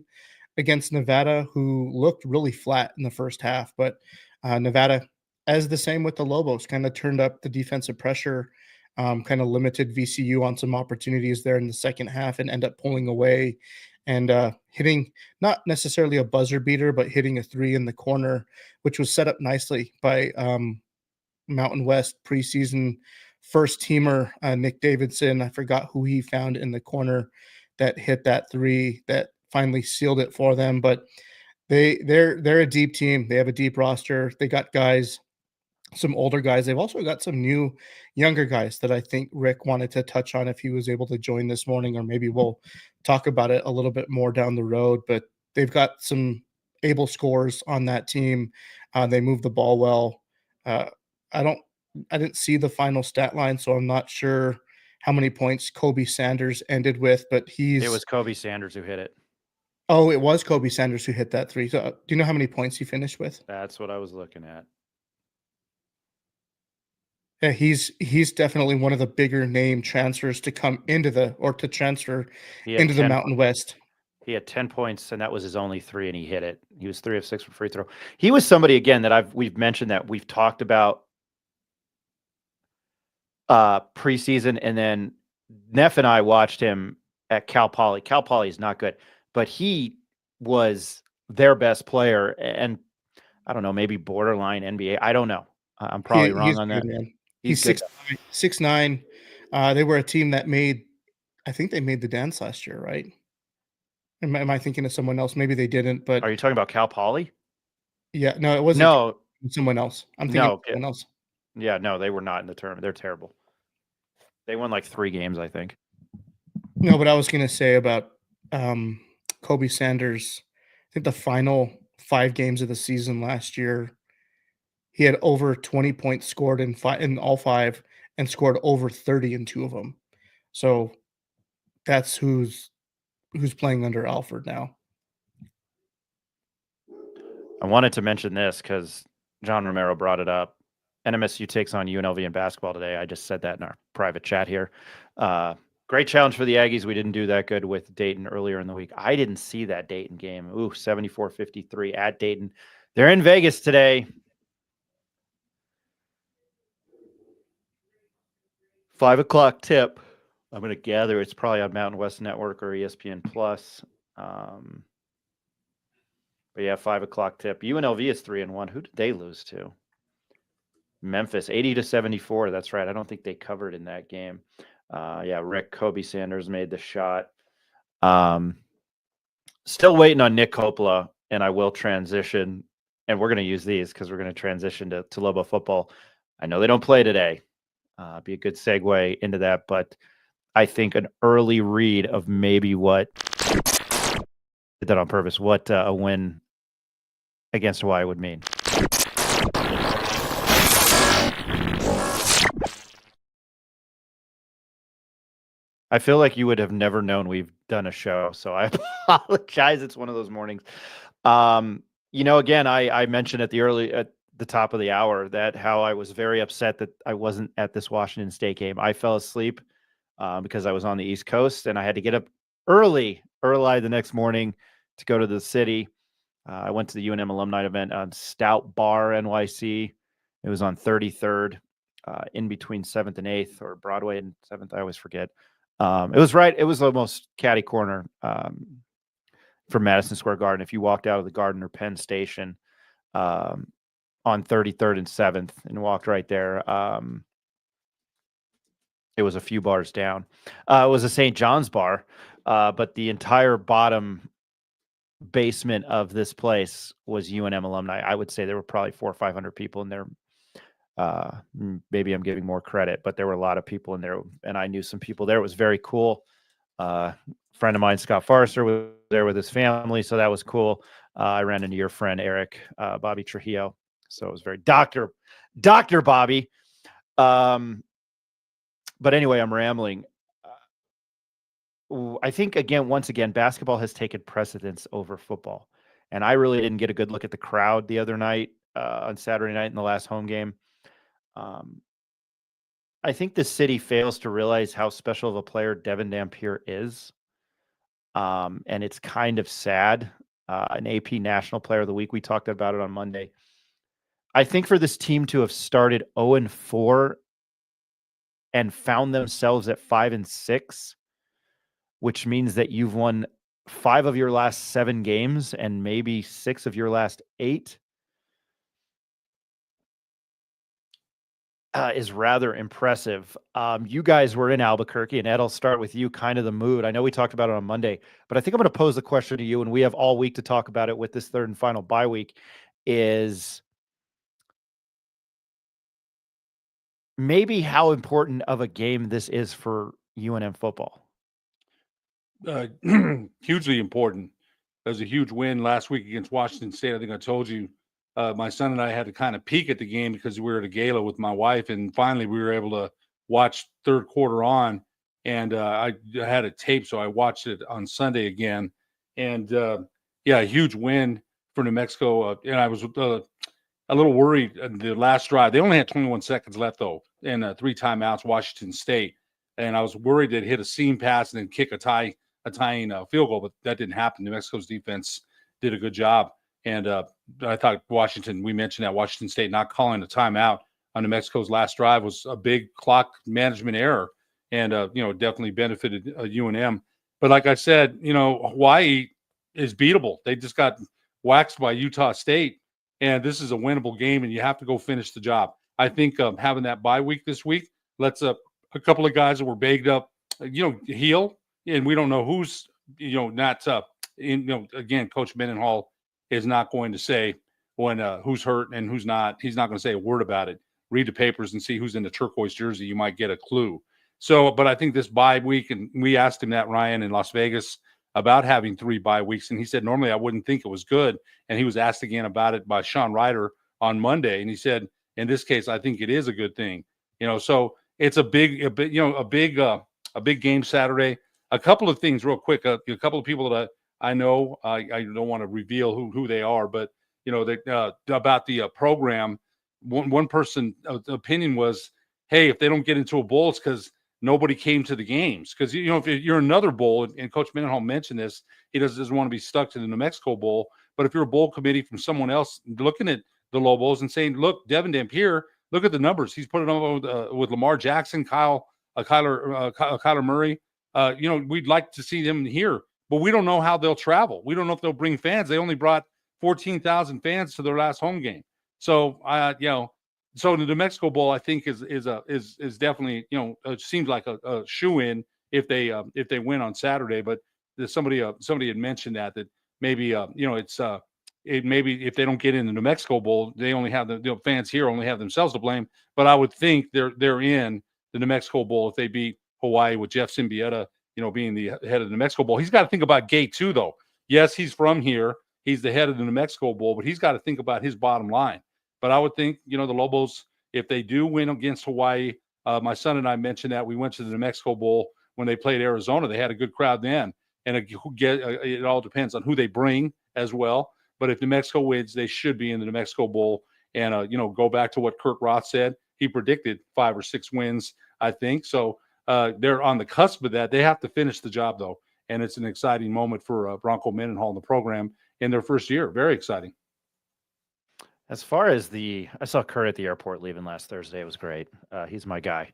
against Nevada, who looked really flat in the first half. But Nevada, as the same with the Lobos, kind of turned up the defensive pressure, kind of limited VCU on some opportunities there in the second half and end up pulling away and hitting not necessarily a buzzer beater, but hitting a 3 in the corner, which was set up nicely by Mountain West preseason first teamer Nick Davidson. I forgot who he found in the corner that hit that 3 that finally sealed it for them. But they're a deep team. They have a deep roster. They got guys, some older guys. They've also got some new younger guys that I think Rick wanted to touch on if he was able to join this morning, or maybe we'll talk about it a little bit more down the road. But they've got some able scorers on that team. They move the ball well. I didn't see the final stat line, so I'm not sure how many points Kobe Sanders ended with, but It was Kobe Sanders who hit it. Oh, it was Kobe Sanders who hit that 3. So, do you know how many points he finished with? That's what I was looking at. Yeah, he's definitely one of the bigger name transfers to come into to transfer into the Mountain West. He had 10 points, and that was his only 3, and he hit it. He was 3 of 6 from free throw. He was somebody, again, that we've mentioned, that we've talked about preseason, and then Neff and I watched him at Cal Poly. Cal Poly is not good, but he was their best player, and I don't know, maybe borderline NBA. I don't know. I'm probably wrong on that. Man. He's 6'9". They were a team that I think they made the dance last year, right? Am I thinking of someone else? Maybe they didn't, but are you talking about Cal Poly? Yeah, no, it wasn't. No, someone else. I'm thinking of someone else. Yeah, no, they were not in the tournament. They're terrible. They won like 3 games, I think. No, but I was going to say about Kobe Sanders. I think the final 5 games of the season last year, he had over 20 points scored in all 5, and scored over 30 in 2 of them. So that's who's playing under Alford now. I wanted to mention this because John Romero brought it up. NMSU takes on UNLV in basketball today. I just said that in our private chat here. Great challenge for the Aggies. We didn't do that good with Dayton earlier in the week. I didn't see that Dayton game. 74-53 at Dayton. They're in Vegas today. 5 o'clock tip. I'm going to gather it's probably on Mountain West Network or ESPN Plus. But yeah, 5 o'clock tip. UNLV is 3-1. Who did they lose to? Memphis, 80-74. That's right. I don't think they covered in that game. Yeah, Rick Kobe Sanders made the shot. Still waiting on Nick Coppola, and I will transition. And we're going to use these because we're going to transition to Lobo football. I know they don't play today. Be a good segue into that, but I think an early read of maybe what did that on purpose. What a win against Hawaii would mean. I feel like you would have never known we've done a show, so I apologize. It's one of those mornings. Again, I mentioned at the top of the hour that how I was very upset that I wasn't at this Washington State game. I fell asleep because I was on the East Coast and I had to get up early the next morning to go to the city. I went to the UNM alumni event on Stout Bar NYC. It was on 33rd, in between 7th and 8th, or Broadway and 7th. I always forget. It was almost catty corner from Madison Square Garden. If you walked out of the Garden or Penn Station on 33rd and 7th and walked right there, it was a few bars down. It was a St. John's bar, but the entire bottom basement of this place was UNM alumni. I would say there were probably 400 or 500 people in there. Maybe I'm giving more credit, but there were a lot of people in there, and I knew some people there. It was very cool. Friend of mine, Scott Forrester, was there with his family, so that was cool. I ran into your friend Eric, Bobby Trujillo, so it was very Dr. Bobby. But anyway, I'm rambling. I think once again, basketball has taken precedence over football, and I really didn't get a good look at the crowd the other night on Saturday night in the last home game. I think the city fails to realize how special of a player Devin Dampier is. And it's kind of sad. An AP National Player of the Week. We talked about it on Monday. I think for this team to have started 0-4 and found themselves at 5-6, which means that you've won 5 of your last 7 games and maybe 6 of your last 8, is rather impressive. You guys were in Albuquerque, and Ed, I'll start with you, kind of the mood. I know we talked about it on Monday, but I think I'm going to pose the question to you, and we have all week to talk about it with this third and final bye week, is maybe how important of a game this is for UNM football. Hugely important. There was a huge win last week against Washington State. I think I told you. My son and I had to kind of peek at the game because we were at a gala with my wife, and finally we were able to watch third quarter on. And I had a tape, so I watched it on Sunday again. And a huge win for New Mexico. And I was a little worried the last drive. They only had 21 seconds left though, and 3 timeouts. Washington State, and I was worried they'd hit a seam pass and then kick a tying field goal, but that didn't happen. New Mexico's defense did a good job. And I thought we mentioned that Washington State not calling a timeout on New Mexico's last drive was a big clock management error, and definitely benefited UNM. But like I said, Hawaii is beatable. They just got waxed by Utah State, and this is a winnable game, and you have to go finish the job. I think having that bye week this week lets a couple of guys that were bagged up, heal, and we don't know who's, not again, Coach Mendenhall is not going to say when who's hurt and who's not. He's not going to say a word about it. Read the papers and see who's in the turquoise jersey. You might get a clue. So, but I think this bye week, and we asked him that, Ryan, in Las Vegas, about having 3 bye weeks, and he said normally I wouldn't think it was good. And he was asked again about it by Sean Ryder on Monday, and he said in this case I think it is a good thing. So it's a big game Saturday. A couple of things real quick. A couple of people that I know, I don't want to reveal who they are, but about the program. One person opinion was, hey, if they don't get into a bowl, it's because nobody came to the games. Because if you're another bowl, and Coach Mendenhall mentioned this, he doesn't want to be stuck to the New Mexico Bowl. But if you're a bowl committee from someone else looking at the Lobos and saying, look, Devin Dampier, look at the numbers. He's put it on with Lamar Jackson, Kyler Murray. We'd like to see them here. But we don't know how they'll travel. We don't know if they'll bring fans. They only brought 14,000 fans to their last home game. So, So the New Mexico Bowl, I think, is definitely, seems like a shoe-in if they win on Saturday. But somebody had mentioned that maybe it maybe if they don't get in the New Mexico Bowl, they only have the fans here only have themselves to blame. But I would think they're in the New Mexico Bowl if they beat Hawaii with Jeff Symbieta, being the head of the New Mexico Bowl. He's got to think about Gate too, though. Yes, he's from here. He's the head of the New Mexico Bowl, but he's got to think about his bottom line. But I would think, the Lobos, if they do win against Hawaii, my son and I mentioned that we went to the New Mexico Bowl when they played Arizona. They had a good crowd then, and it all depends on who they bring as well. But if New Mexico wins, they should be in the New Mexico Bowl. And, go back to what Kurt Roth said. He predicted 5 or 6 wins, I think. So they're on the cusp of that. They have to finish the job, though. And it's an exciting moment for Bronco Mendenhall in the program in their first year. Very exciting. As far as I saw Kurt at the airport leaving last Thursday. It was great. He's my guy.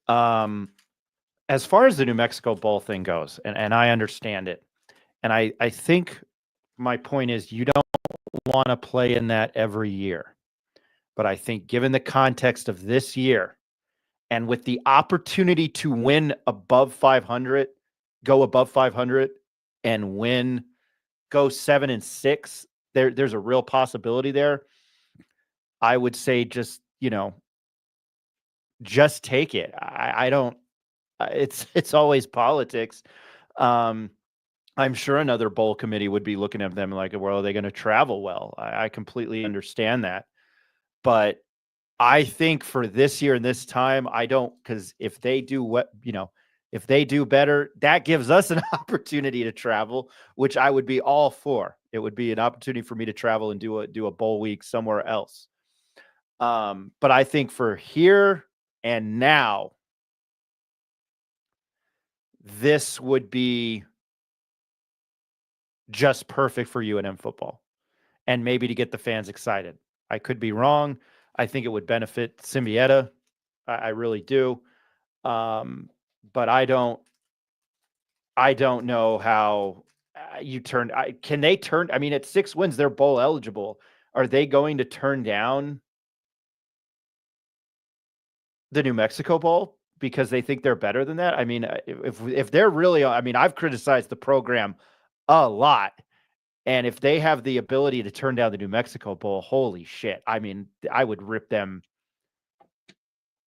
As far as the New Mexico Bowl thing goes, and I understand it, and I think my point is you don't want to play in that every year. But I think given the context of this year and with the opportunity to win above 500, go above 500 and win, go 7-6, there's a real possibility there. I would say just take it. I don't, it's always politics. I'm sure another bowl committee would be looking at them like, well, are they going to travel well? I completely understand that. But I think for this year and this time, I don't, because if they do if they do better, that gives us an opportunity to travel, which I would be all for. It would be an opportunity for me to travel and do a bowl week somewhere else. But I think for here and now, this would be just perfect for UNM football and maybe to get the fans excited. I could be wrong. I think it would benefit Symbieta. I really do. But I don't know how you turn. Can they turn? I mean, at 6 wins, they're bowl eligible. Are they going to turn down the New Mexico Bowl because they think they're better than that? I mean, if they're really, I mean, I've criticized the program a lot. And if they have the ability to turn down the New Mexico Bowl, holy shit. I mean, I would rip them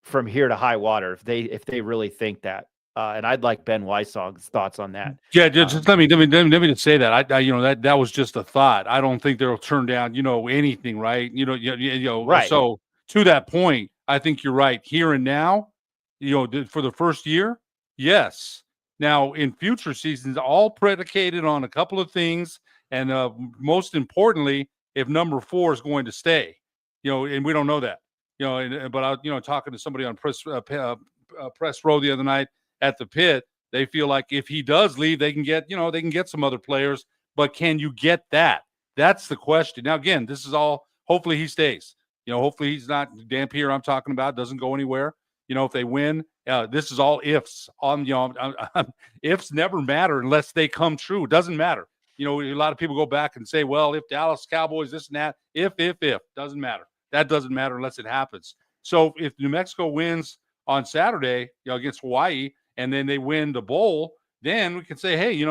from here to high water if they really think that. And I'd like Ben Weissong's thoughts on that. Yeah, just let me just say that that was just a thought. I don't think they'll turn down anything, right? Right. So to that point, I think you're right. Here and now, for the first year, yes. Now in future seasons, all predicated on a couple of things, and most importantly, if number 4 is going to stay, and we don't know that, but I, talking to somebody on press row the other night at the pit, they feel like if he does leave, they can get some other players, but can you get that? That's the question. Now, again, this is all, hopefully he stays, hopefully he's not Dampier I'm talking about, doesn't go anywhere. If they win, this is all ifs ifs never matter unless they come true. It doesn't matter. A lot of people go back and say, well, if Dallas Cowboys, this and that, if, doesn't matter. That doesn't matter unless it happens. So if New Mexico wins on Saturday, against Hawaii, and then they win the bowl, then we can say, hey,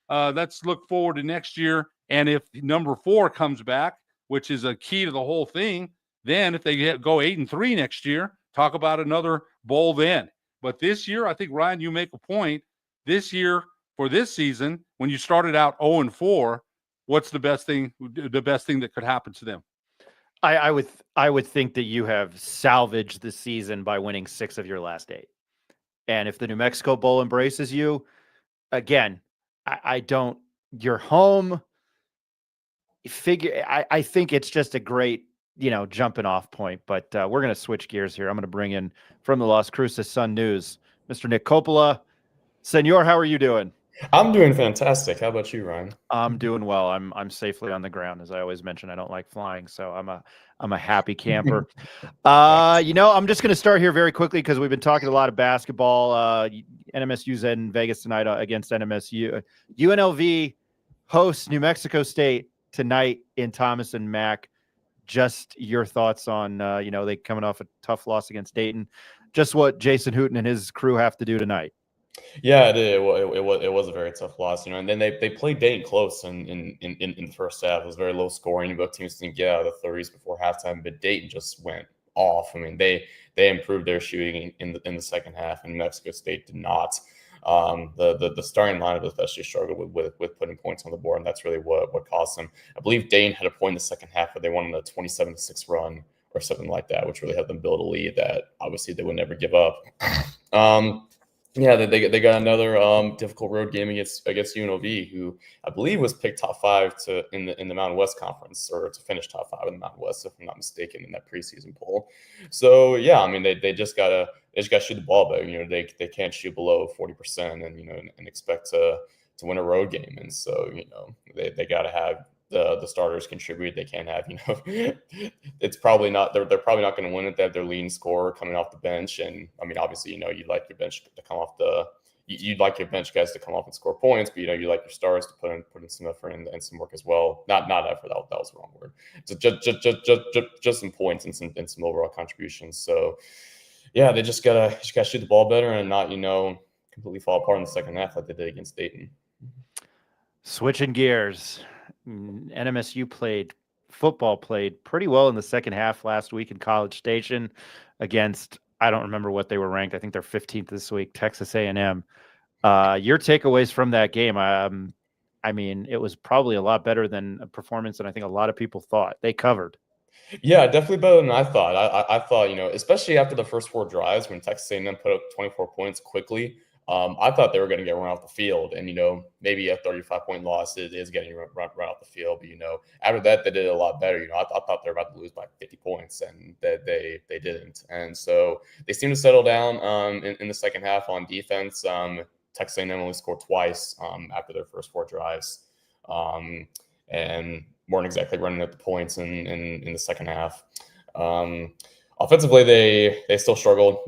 let's look forward to next year. And if number 4 comes back, which is a key to the whole thing, then if they go 8-3 next year, talk about another bowl then. But this year, I think, Ryan, you make a point. This year, for this season, when you started out 0-4, what's the best thing that could happen to them? I would think that you have salvaged the season by winning 6 of your last 8. And if the New Mexico Bowl embraces you, again, you're home. I think it's just a great, jumping off point. But we're going to switch gears here. I'm going to bring in from the Las Cruces Sun News, Mr. Nick Coppola. Senor, how are you doing? I'm doing fantastic. How about you, Ryan? I'm doing well. I'm safely on the ground. As I always mention, I don't like flying, so I'm a happy camper. I'm just going to start here very quickly because we've been talking a lot of basketball. NMSU's in Vegas tonight against NMSU. UNLV hosts New Mexico State tonight in Thomas and Mack. just your thoughts on, they coming off a tough loss against Dayton, just what Jason Hooten and his crew have to do tonight. Yeah, it did. It was a very tough loss, and then they played Dayton close in the first half. It was very low scoring. Both teams didn't get out of the 30s before halftime, but Dayton just went off. I mean, they improved their shooting in the second half, and New Mexico State did not. The starting lineup especially struggled with putting points on the board, and that's really what cost them. I believe Dayton had a point in the second half where they won a 27-6 run or something like that, which really helped them build a lead that obviously they would never give up. Yeah, they got another difficult road game against UNLV, who I believe was picked top 5 in the Mountain West Conference, or to finish top 5 in the Mountain West, if I'm not mistaken, in that preseason poll. So yeah, I mean they just gotta shoot the ball better. They can't shoot below 40% and expect to win a road game. And so they gotta have the starters contribute. They can't have it's probably not they're probably not going to win it. They have their leading scorer coming off the bench, and I mean obviously you'd like your bench to come off you'd like your bench guys to come off and score points, but you like your stars to put in some effort and some work as well. Not effort, that was the wrong word. So just some points and some overall contributions. So yeah, they just gotta shoot the ball better and not completely fall apart in the second half like they did against Dayton. Switching gears, NMSU football played pretty well in the second half last week in College Station against, I don't remember what they were ranked. I think they're 15th this week, Texas A&M. Your takeaways from that game? I mean, it was probably a lot better than a performance than I think a lot of people thought. They covered. Yeah, definitely better than I thought. I thought, especially after the first 4 drives when Texas A&M put up 24 points quickly, I thought they were going to get run off the field, and maybe a 35-point loss is getting run off the field. But after that, they did a lot better. I thought they were about to lose by 50 points, and they didn't. And so they seemed to settle down in the second half on defense. Texas A&M only scored twice after their first 4 drives, and weren't exactly running at the points in the second half. Offensively, they still struggled.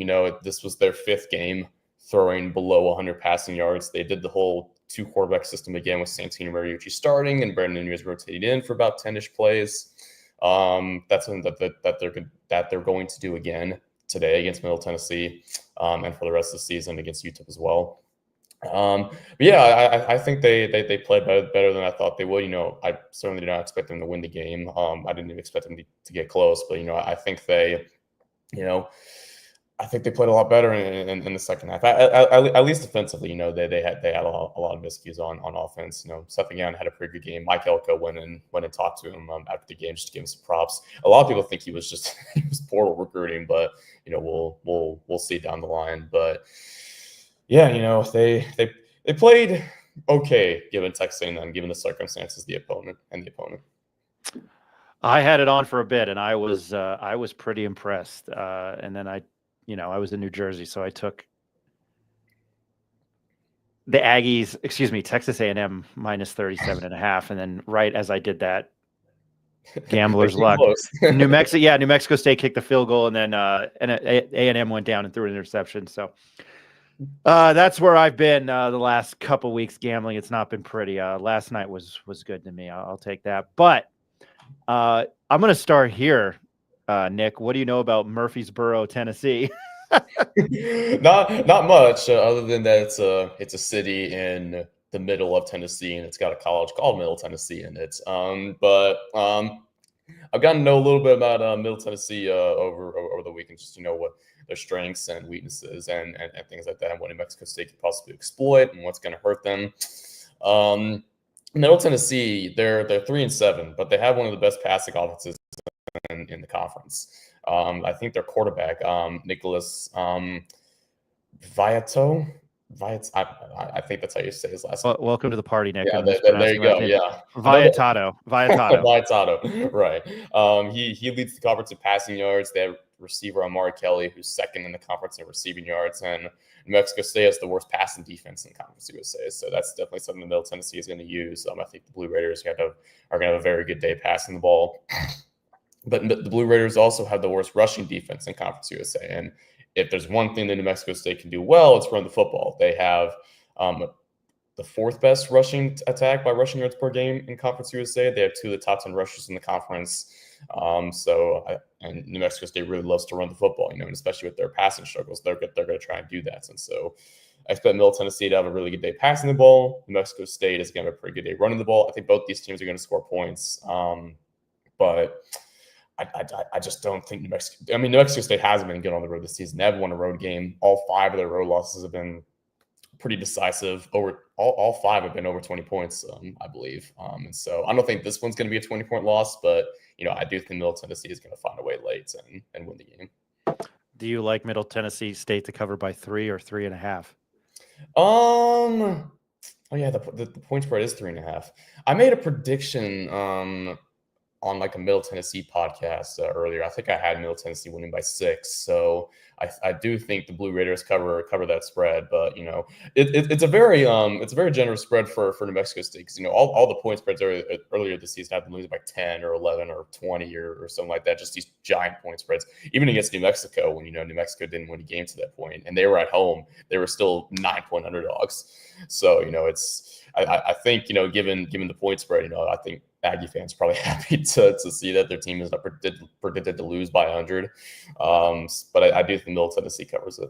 This was their 5th game throwing below 100 passing yards. They did the whole 2-quarterback system again with Santino Mariucci starting and Brandon Nunez rotated in for about 10-ish plays. That's something that they're going to do again today against Middle Tennessee, and for the rest of the season against UTEP as well. But yeah, I think they played better than I thought they would. I certainly did not expect them to win the game. I didn't even expect them to get close, but I think they played a lot better in the second half. At least defensively, they had a lot of miscues on offense. Seth Young had a pretty good game. Mike Elko went and talked to him after the game just to give him some props. A lot of people think he was poor recruiting, but we'll see down the line. But yeah, they played okay given Texas A&M, given the circumstances, the opponent. I had it on for a bit, and I was pretty impressed. And then I was in New Jersey, so I took the Aggies, Texas A&M minus 37.5. And then right as I did that, gambler's luck. New Mexico State kicked the field goal, and then A&M went down and threw an interception. So that's where I've been the last couple weeks gambling. It's not been pretty. Last night was good to me. I'll take that. But I'm going to start here. Nick, what do you know about Murfreesboro, Tennessee? Not much, other than that it's a city in the middle of Tennessee, and it's got a college called Middle Tennessee in it. But I've gotten to know a little bit about Middle Tennessee over the weekend, just to know what their strengths and weaknesses and things like that, and what New Mexico State could possibly exploit and what's going to hurt them. Middle Tennessee, they're 3-7, but they have one of the best passing offenses in the conference. I think their quarterback, Nicholas Viato. I think that's how you say his last name. Welcome to the party, Nick. Yeah, there you go. Yeah, Viatato. Viatato. Right. He leads the conference in passing yards. They have receiver Amari Kelly, who's second in the conference in receiving yards, and New Mexico State has the worst passing defense in Conference USA. So that's definitely something Middle Tennessee is going to use. I think the Blue Raiders are going to have a very good day passing the ball. But the Blue Raiders also have the worst rushing defense in Conference USA. And if there's one thing that New Mexico State can do well, it's run the football. They have the fourth best rushing attack by rushing yards per game in Conference USA. They have 2 of the top 10 rushers in the conference. And New Mexico State really loves to run the football, and especially with their passing struggles, they're going to try and do that. And so I expect Middle Tennessee to have a really good day passing the ball. New Mexico State is going to have a pretty good day running the ball. I think both these teams are going to score points. But I just don't think New Mexico State hasn't been good on the road this season. They haven't won a road game. All 5 of their road losses have been pretty decisive. All 5 have been over 20 points, I believe. And so I don't think this one's going to be a 20-point loss, but I do think Middle Tennessee is going to find a way late and win the game. Do you like Middle Tennessee State to cover by 3 or 3.5? Oh yeah, the point spread is 3.5. I made a prediction on like a Middle Tennessee podcast earlier. I think I had Middle Tennessee winning by 6. So I do think the Blue Raiders cover that spread, but it's a very generous spread for New Mexico State, because all the point spreads earlier this season have been losing by 10 or 11 or 20 or something like that. Just these giant point spreads, even against New Mexico, when New Mexico didn't win a game to that point and they were at home, they were still 9-point underdogs. So I think given the point spread, I think Aggie fans are probably happy to see that their team is not predicted to lose by 100. But I do think Middle Tennessee covers it.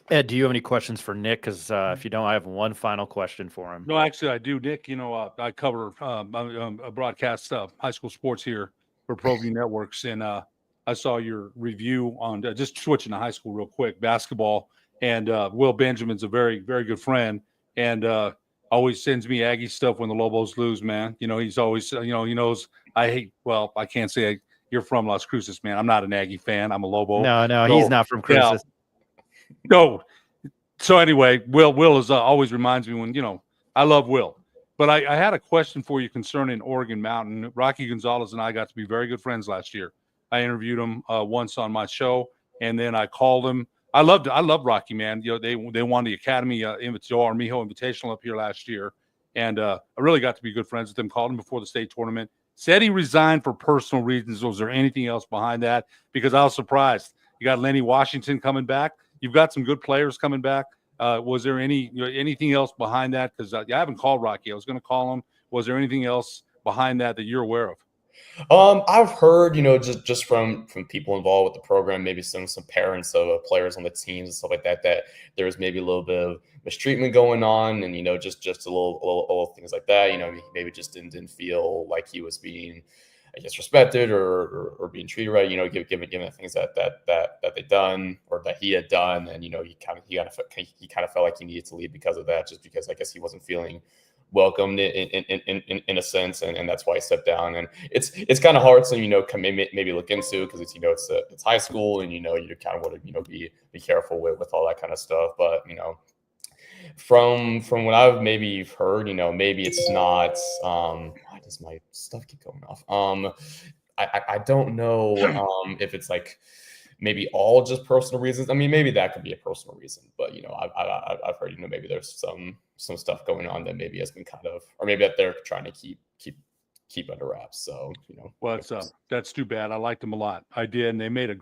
Ed, do you have any questions for Nick? Because if you don't, I have one final question for him. No, actually, I do, Nick. I cover a broadcast high school sports here for ProView Networks, and I saw your review on just switching to high school real quick, basketball. And Will Benjamin's a very, very good friend, and always sends me Aggie stuff when the Lobos lose, man. He's always, he knows I hate, well, I can't say you're from Las Cruces, man. I'm not an Aggie fan. I'm a Lobo. No, so, he's not from Cruces. Yeah. No. So anyway, Will is always reminds me when, I love Will. But I had a question for you concerning Oregon Mountain. Rocky Gonzalez and I got to be very good friends last year. I interviewed him once on my show, and then I called him. I love Rocky, man. They won the Academy Joe Armijo Invitational up here last year, and I really got to be good friends with him. Called him before the state tournament. Said he resigned for personal reasons. Was there anything else behind that? Because I was surprised. You got Lenny Washington coming back. You've got some good players coming back. Was there anything else behind that? Because I haven't called Rocky. I was going to call him. Was there anything else behind that you're aware of? I've heard, just from people involved with the program, maybe some parents of players on the teams and stuff like that, that there was maybe a little bit of mistreatment going on, and just a little things like that. He maybe just didn't feel like he was being, I guess, respected or being treated right. Given the things that they done or that he had done, and he kind of felt like he needed to leave because of that, just because I guess he wasn't feeling welcomed in a sense, and that's why he stepped down. And it's kind of hard to maybe look into, because it's high school, and you kind of want to be careful with all that kind of stuff. But from what I've maybe heard, maybe it's not. Why does my stuff keep going off? I don't know if it's like maybe all just personal reasons. I mean, maybe that could be a personal reason, but I've heard maybe there's some stuff going on that maybe has been kind of, or maybe that they're trying to keep under wraps. So well, that's too bad. I liked them a lot. I did, and they had a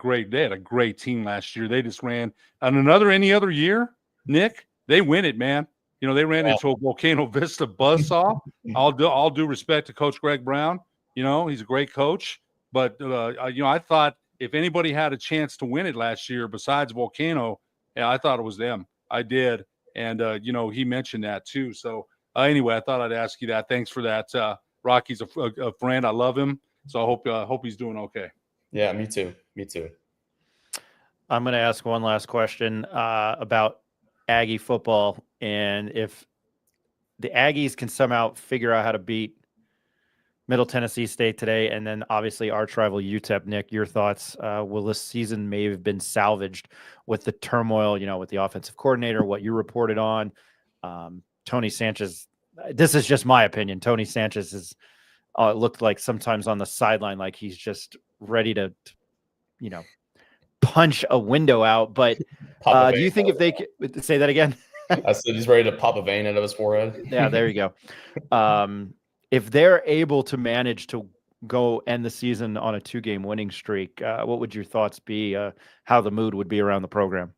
great team last year. They just ran on any other year, Nick. They win it, man. They ran into a Volcano Vista buzzsaw. All due respect to Coach Greg Brown. He's a great coach, but I thought if anybody had a chance to win it last year besides Volcano, I thought it was them. I did. And, he mentioned that too. So anyway, I thought I'd ask you that. Thanks for that. Rocky's a friend. I love him. So I hope he's doing okay. Yeah, me too. I'm going to ask one last question about Aggie football. And if the Aggies can somehow figure out how to beat Middle Tennessee State today, and then obviously arch rival UTEP. Nick, your thoughts? Will this season may have been salvaged with the turmoil, with the offensive coordinator, what you reported on? Tony Sanchez, this is just my opinion. Tony Sanchez is looked like sometimes on the sideline like he's just ready to punch a window out. But do you think if they could say that again? I said he's ready to pop a vein out of his forehead. Yeah, there you go. If they're able to manage to go end the season on a 2-game winning streak, what would your thoughts be? How the mood would be around the program?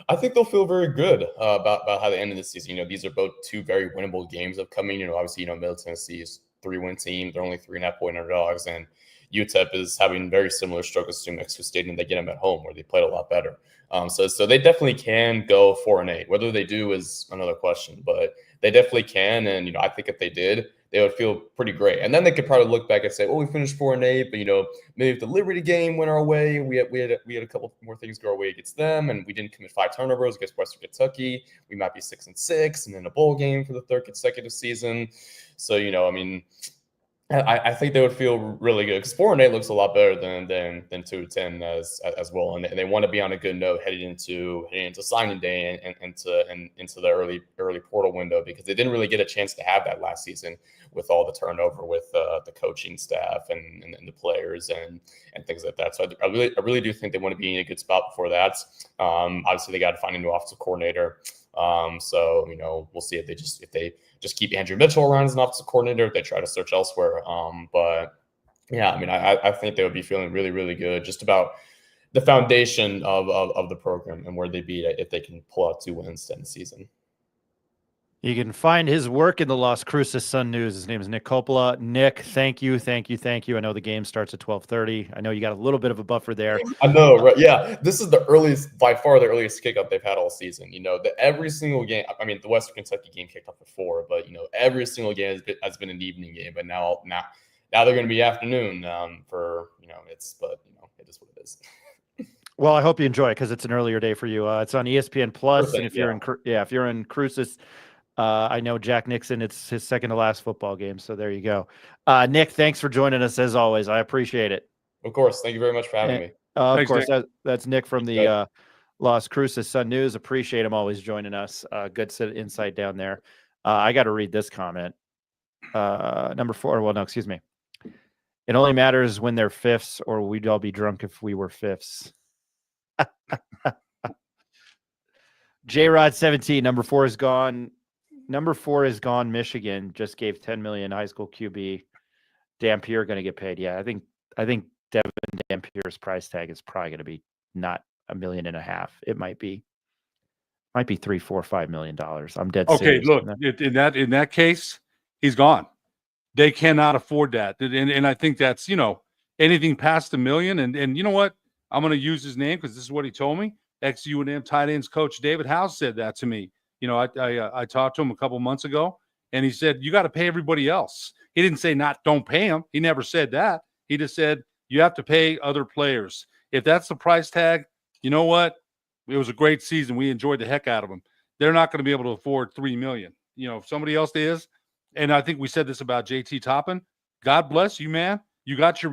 I think they'll feel very good about how they ended the season. These are both two very winnable games upcoming. Obviously, Middle Tennessee is 3-win team. They're only 3.5-point underdogs, and UTEP is having very similar struggles to Mexico State, and they get them at home where they played a lot better. So they definitely can go 4-8. Whether they do is another question, but they definitely can. And I think if they did, they would feel pretty great. And then they could probably look back and say, "Oh, we finished 4-8, but maybe if the Liberty game went our way, we had a couple more things go our way against them, and we didn't commit 5 turnovers against Western Kentucky. We might be 6-6, and in a bowl game for the 3rd consecutive season." So I think they would feel really good because 4-8 looks a lot better than 2-10 as well, and they want to be on a good note heading into signing day and into the early portal window, because they didn't really get a chance to have that last season with all the turnover with the coaching staff and the players and things like that. So I really do think they want to be in a good spot before that. Obviously, they got to find a new offensive coordinator. So we'll see if they just keep Andrew Mitchell around as an offensive coordinator, if they try to search elsewhere. But yeah, I think they would be feeling really, really good just about the foundation of the program and where they'd be if they can pull out 2 wins in the season. You can find his work in the Las Cruces Sun News. His name is Nick Coppola. Nick, thank you. I know the game starts at 12:30. I know you got a little bit of a buffer there. I know, right? Yeah, this is by far the earliest kickoff they've had all season. Every single game. The Western Kentucky game kicked off at 4, but every single game has been an evening game. But now they're going to be afternoon. It is what it is. Well, I hope you enjoy it because it's an earlier day for you. It's on ESPN Plus, Perfect, and if you're in Cruces. I know Jack Nixon, it's his second to last football game. So there you go. Nick, thanks for joining us as always. I appreciate it. Of course. Thank you very much for having me. Of course, that's Nick from the Las Cruces Sun News. Appreciate him always joining us. Good insight down there. I got to read this comment. Number 4. Well, no, excuse me. It only matters when they're fifths, or we'd all be drunk if we were fifths. J-Rod 17, number 4 is gone. Number 4 is gone. Michigan just gave $10 million high school QB. Dampier going to get paid. Yeah, I think Devin Dampier's price tag is probably going to be not $1.5 million. It might be $3, $4, $5 million. I'm dead serious. Okay, look, in that case, he's gone. They cannot afford that, and I think that's anything past $1 million. And you know what? I'm going to use his name because this is what he told me. Ex-UNM tight ends coach David Howl said that to me. I talked to him a couple months ago, and he said, you got to pay everybody else. He didn't say don't pay him. He never said that. He just said, you have to pay other players. If that's the price tag, you know what? It was a great season. We enjoyed the heck out of them. They're not going to be able to afford $3 million. If somebody else is, and I think we said this about JT Toppin. God bless you, man. You got your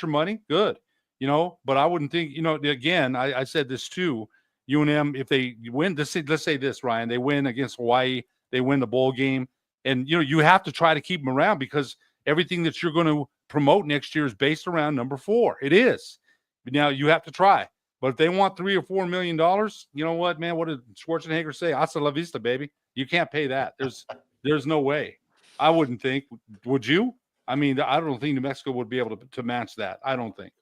money. Good. But I wouldn't think, again, I said this too. UNM, if they win, let's say this, Ryan, they win against Hawaii, they win the bowl game, and you have to try to keep them around because everything that you're going to promote next year is based around number 4. It is. Now you have to try, but if they want $3 or $4 million, you know what, man? What did Schwarzenegger say? Hasta la vista, baby. You can't pay that. There's no way. I wouldn't think. Would you? I don't think New Mexico would be able to match that. I don't think.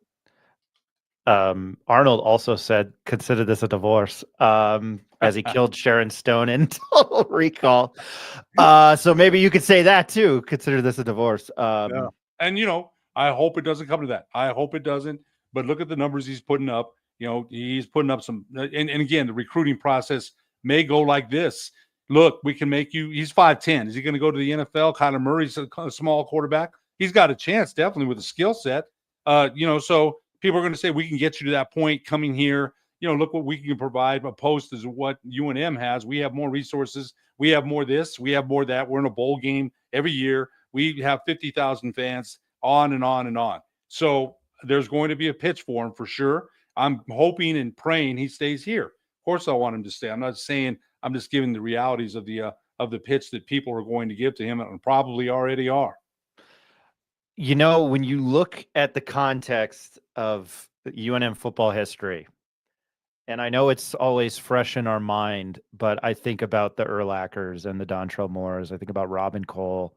Arnold also said, consider this a divorce, as he killed Sharon Stone in Total Recall. So maybe you could say that too. Consider this a divorce. Yeah. And I hope it doesn't come to that. I hope it doesn't. But look at the numbers he's putting up. He's putting up some. And again, the recruiting process may go like this. Look, we can make you. He's 5'10". Is he going to go to the NFL? Kyler Murray's a small quarterback. He's got a chance, definitely, with a skill set. So. People are going to say we can get you to that point coming here. Look what we can provide opposed to what UNM has. We have more resources. We have more this. We have more that. We're in a bowl game every year. We have 50,000 fans, on and on and on. So there's going to be a pitch for him for sure. I'm hoping and praying he stays here. Of course, I want him to stay. I'm not saying. I'm just giving the realities of the pitch that people are going to give to him and probably already are. When you look at the context of UNM football history, and I know it's always fresh in our mind, but I think about the Urlachers and the Dontrell Moores. I think about Robin Cole.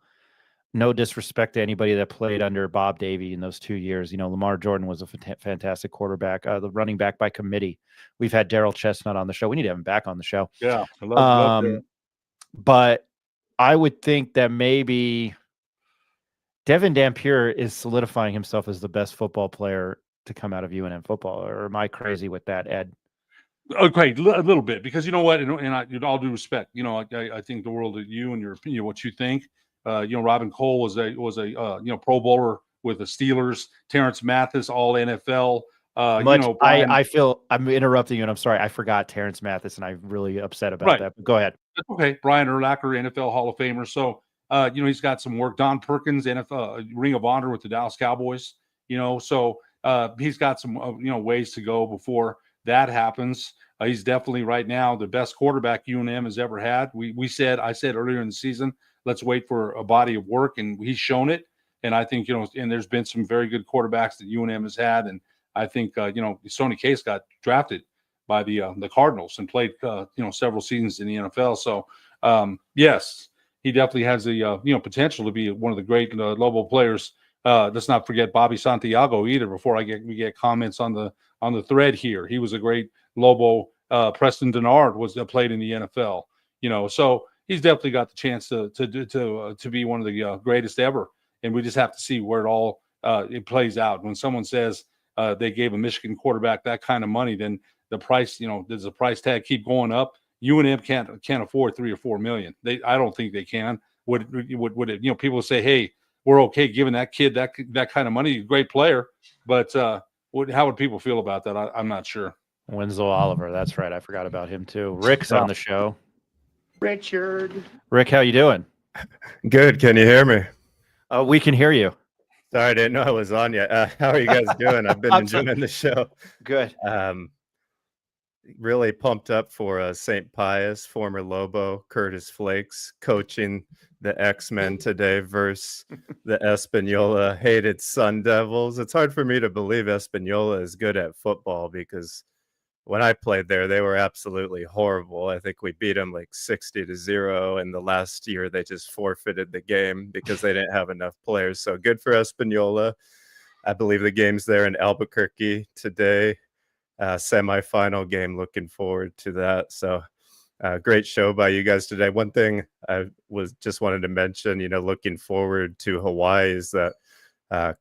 no disrespect to anybody that played under Bob Davie in those 2 years. Lamar Jordan was a fantastic quarterback, the running back by committee. We've had Daryl Chestnut on the show. We need to have him back on the show. Yeah, I love that. But I would think that maybe Devin Dampier is solidifying himself as the best football player to come out of UNM football. Or am I crazy with that, Ed? Okay, a little bit, because you know what, and I, in all due respect, I think the world of you and your opinion, what you think. Robin Cole was a Pro Bowler with the Steelers. Terrence Mathis, all NFL. I feel I'm interrupting you, and I'm sorry. I forgot Terrence Mathis, and I'm really upset about that. But go ahead. That's okay. Brian Urlacher, NFL Hall of Famer. So, he's got some work. Don Perkins, NFL Ring of Honor with the Dallas Cowboys. So he's got some ways to go before that happens. He's definitely right now the best quarterback UNM has ever had. I said earlier in the season, let's wait for a body of work, and he's shown it. And I think and there's been some very good quarterbacks that UNM has had, and I think Sonny Case got drafted by the Cardinals and played several seasons in the NFL. So yes, he definitely has the potential to be one of the great Lobo players. Let's not forget Bobby Santiago either. Before we get comments on the thread here, he was a great Lobo. Preston Denard played in the NFL. So he's definitely got the chance to be one of the greatest ever. And we just have to see where it all it plays out. When someone says they gave a Michigan quarterback that kind of money, then the price, does the price tag keep going up? UNM can't afford $3 or $4 million. I don't think they can. Would it? People say, hey, we're okay giving that kid that kind of money. Great player, but how would people feel about that? I'm not sure. Winslow Oliver, that's right. I forgot about him too. Rick's on the show. Richard. Rick, how you doing? Good. Can you hear me? We can hear you. Sorry, I didn't know I was on yet. How are you guys doing? I've been enjoying the show. Good. Really pumped up for St. Pius, former Lobo, Curtis Flakes, coaching the X-Men today versus the Espanola hated Sun Devils. It's hard for me to believe Espanola is good at football, because when I played there, they were absolutely horrible. I think we beat them like 60-0, and the last year they just forfeited the game because they didn't have enough players. So good for Espanola. I believe the game's there in Albuquerque today. Semifinal game. Looking forward to that. So great show by you guys today. One thing I just wanted to mention, looking forward to Hawaii, is that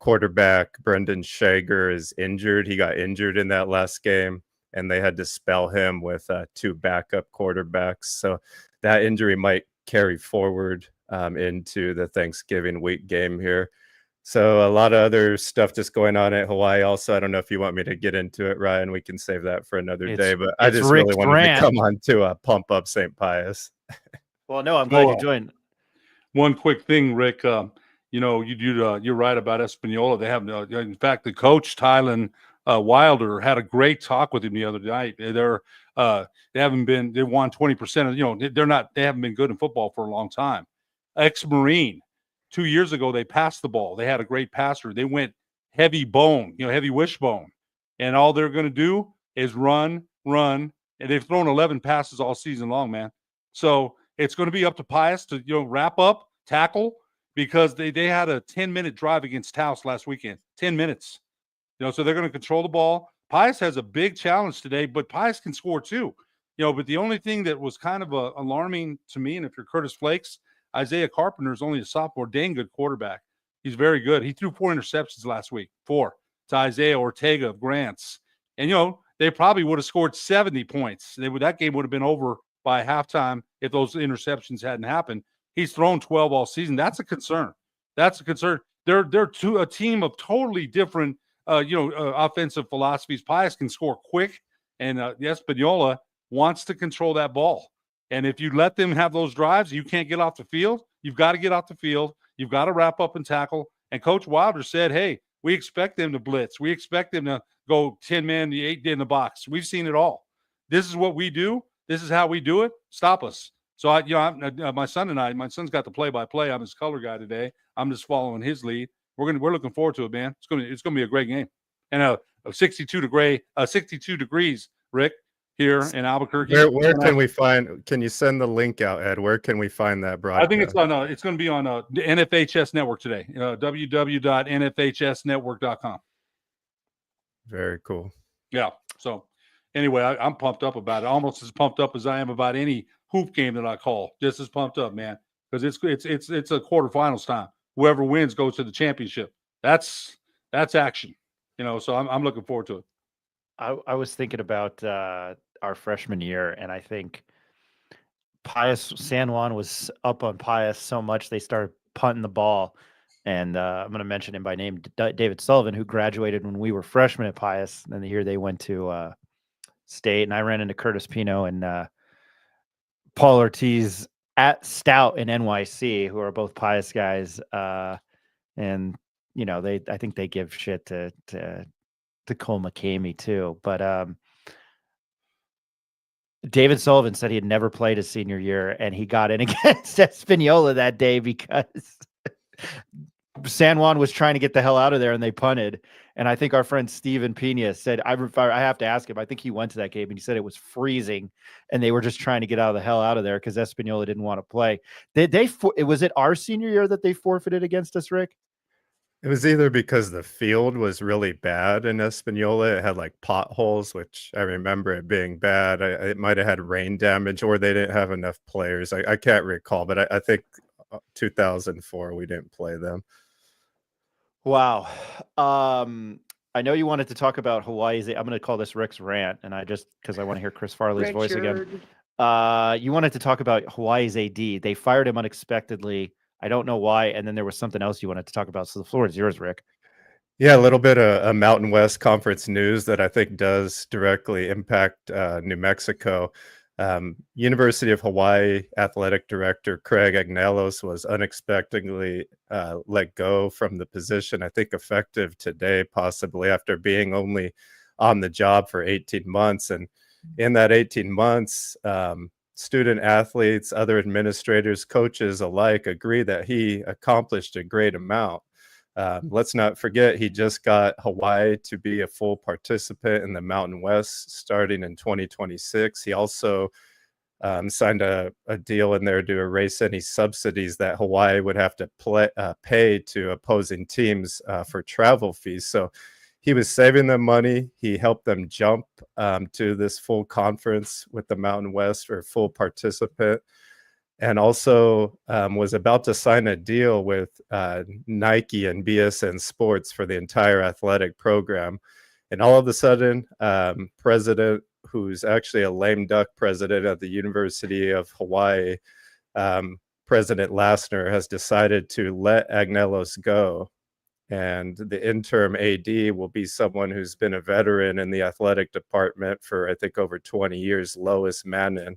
quarterback Brendan Shager is injured. He got injured in that last game, and they had to spell him with 2 backup quarterbacks. So that injury might carry forward into the Thanksgiving week game here. So a lot of other stuff just going on at Hawaii also. I don't know if you want me to get into it, Ryan. We can save that for another day. But I just really wanted to come on to pump up St. Pius. Well, no, I'm glad you joined. One quick thing, Rick. You're right about Espanola. They have, in fact, the coach Tylen Wilder had a great talk with him the other night. They won 20%. They haven't been good in football for a long time. Ex-Marine. 2 years ago, they passed the ball. They had a great passer. They went heavy wishbone. And all they're going to do is run. And they've thrown 11 passes all season long, man. So it's going to be up to Pius to, wrap up, tackle, because they had a 10-minute drive against Taos last weekend. 10 minutes. So they're going to control the ball. Pius has a big challenge today, but Pius can score too. But the only thing that was kind of alarming to me, and if you're Curtis Flakes, Isaiah Carpenter is only a sophomore, dang good quarterback. He's very good. He threw 4 interceptions last week, 4 to Isaiah Ortega of Grants. And, they probably would have scored 70 points. That game would have been over by halftime if those interceptions hadn't happened. He's thrown 12 all season. That's a concern. They're a team of totally different, offensive philosophies. Pius can score quick, and Espanola wants to control that ball. And if you let them have those drives, you can't get off the field. You've got to get off the field. You've got to wrap up and tackle. And Coach Wilder said, hey, we expect them to blitz. We expect them to go 10 men, 8 in the box. We've seen it all. This is what we do. This is how we do it. Stop us. So, my son's got the play-by-play. I'm his color guy today. I'm just following his lead. We're looking forward to it, man. It's going to be a great game. And 62 degrees, Rick. here in Albuquerque. Where can we find? Can you send the link out, Ed? Where can we find that broadcast? I think it's on. It's going to be on the NFHS network today. www.nfhsnetwork.com. Very cool. Yeah. So anyway, I'm pumped up about it. Almost as pumped up as I am about any hoop game that I call. Just as pumped up, man, because it's a quarterfinals time. Whoever wins goes to the championship. That's action. So I'm looking forward to it. I was thinking about our freshman year, and I think San Juan was up on Pius so much they started punting the ball. And I'm going to mention him by name, David Sullivan, who graduated when we were freshmen at Pius. And then the year they went to state, and I ran into Curtis Pino and Paul Ortiz at Stout in NYC, who are both Pius guys. And I think they give shit to Cole McCamey too. But David Sullivan said he had never played his senior year, and he got in against Espanola that day because San Juan was trying to get the hell out of there, and they punted. And I think our friend Steven Pena said, I have to ask him. I think he went to that game, and he said it was freezing, and they were just trying to get the hell out of there because Espanola didn't want to play. Was it our senior year that they forfeited against us, Rick? It was either because the field was really bad in Espanola. It had like potholes, which I remember it being bad. It might have had rain damage, or they didn't have enough players. I can't recall, but I think 2004 we didn't play them. Wow. I know you wanted to talk about Hawaii's. I'm going to call this Rick's rant, and because I want to hear Chris Farley's voice again. You wanted to talk about Hawaii's AD. They fired him unexpectedly. I don't know why. And then there was something else you wanted to talk about. So the floor is yours, Rick. Yeah, a little bit of Mountain West Conference news that I think does directly impact New Mexico. University of Hawaii athletic director Craig Agnelos was unexpectedly let go from the position, I think effective today, possibly after being only on the job for 18 months. And in that 18 months, student athletes, other administrators, coaches alike agree that he accomplished a great amount. Let's not forget, he just got Hawaii to be a full participant in the Mountain West starting in 2026. He also signed a deal in there to erase any subsidies that Hawaii would have to pay to opposing teams for travel fees. So he was saving them money. He helped them jump to this full conference with the Mountain West or full participant, and also was about to sign a deal with Nike and BSN Sports for the entire athletic program. And all of a sudden, president, who's actually a lame duck president at the University of Hawaii, President Lassner, has decided to let Agnelos go. And the interim AD will be someone who's been a veteran in the athletic department for, I think, over 20 years, Lois Mannon.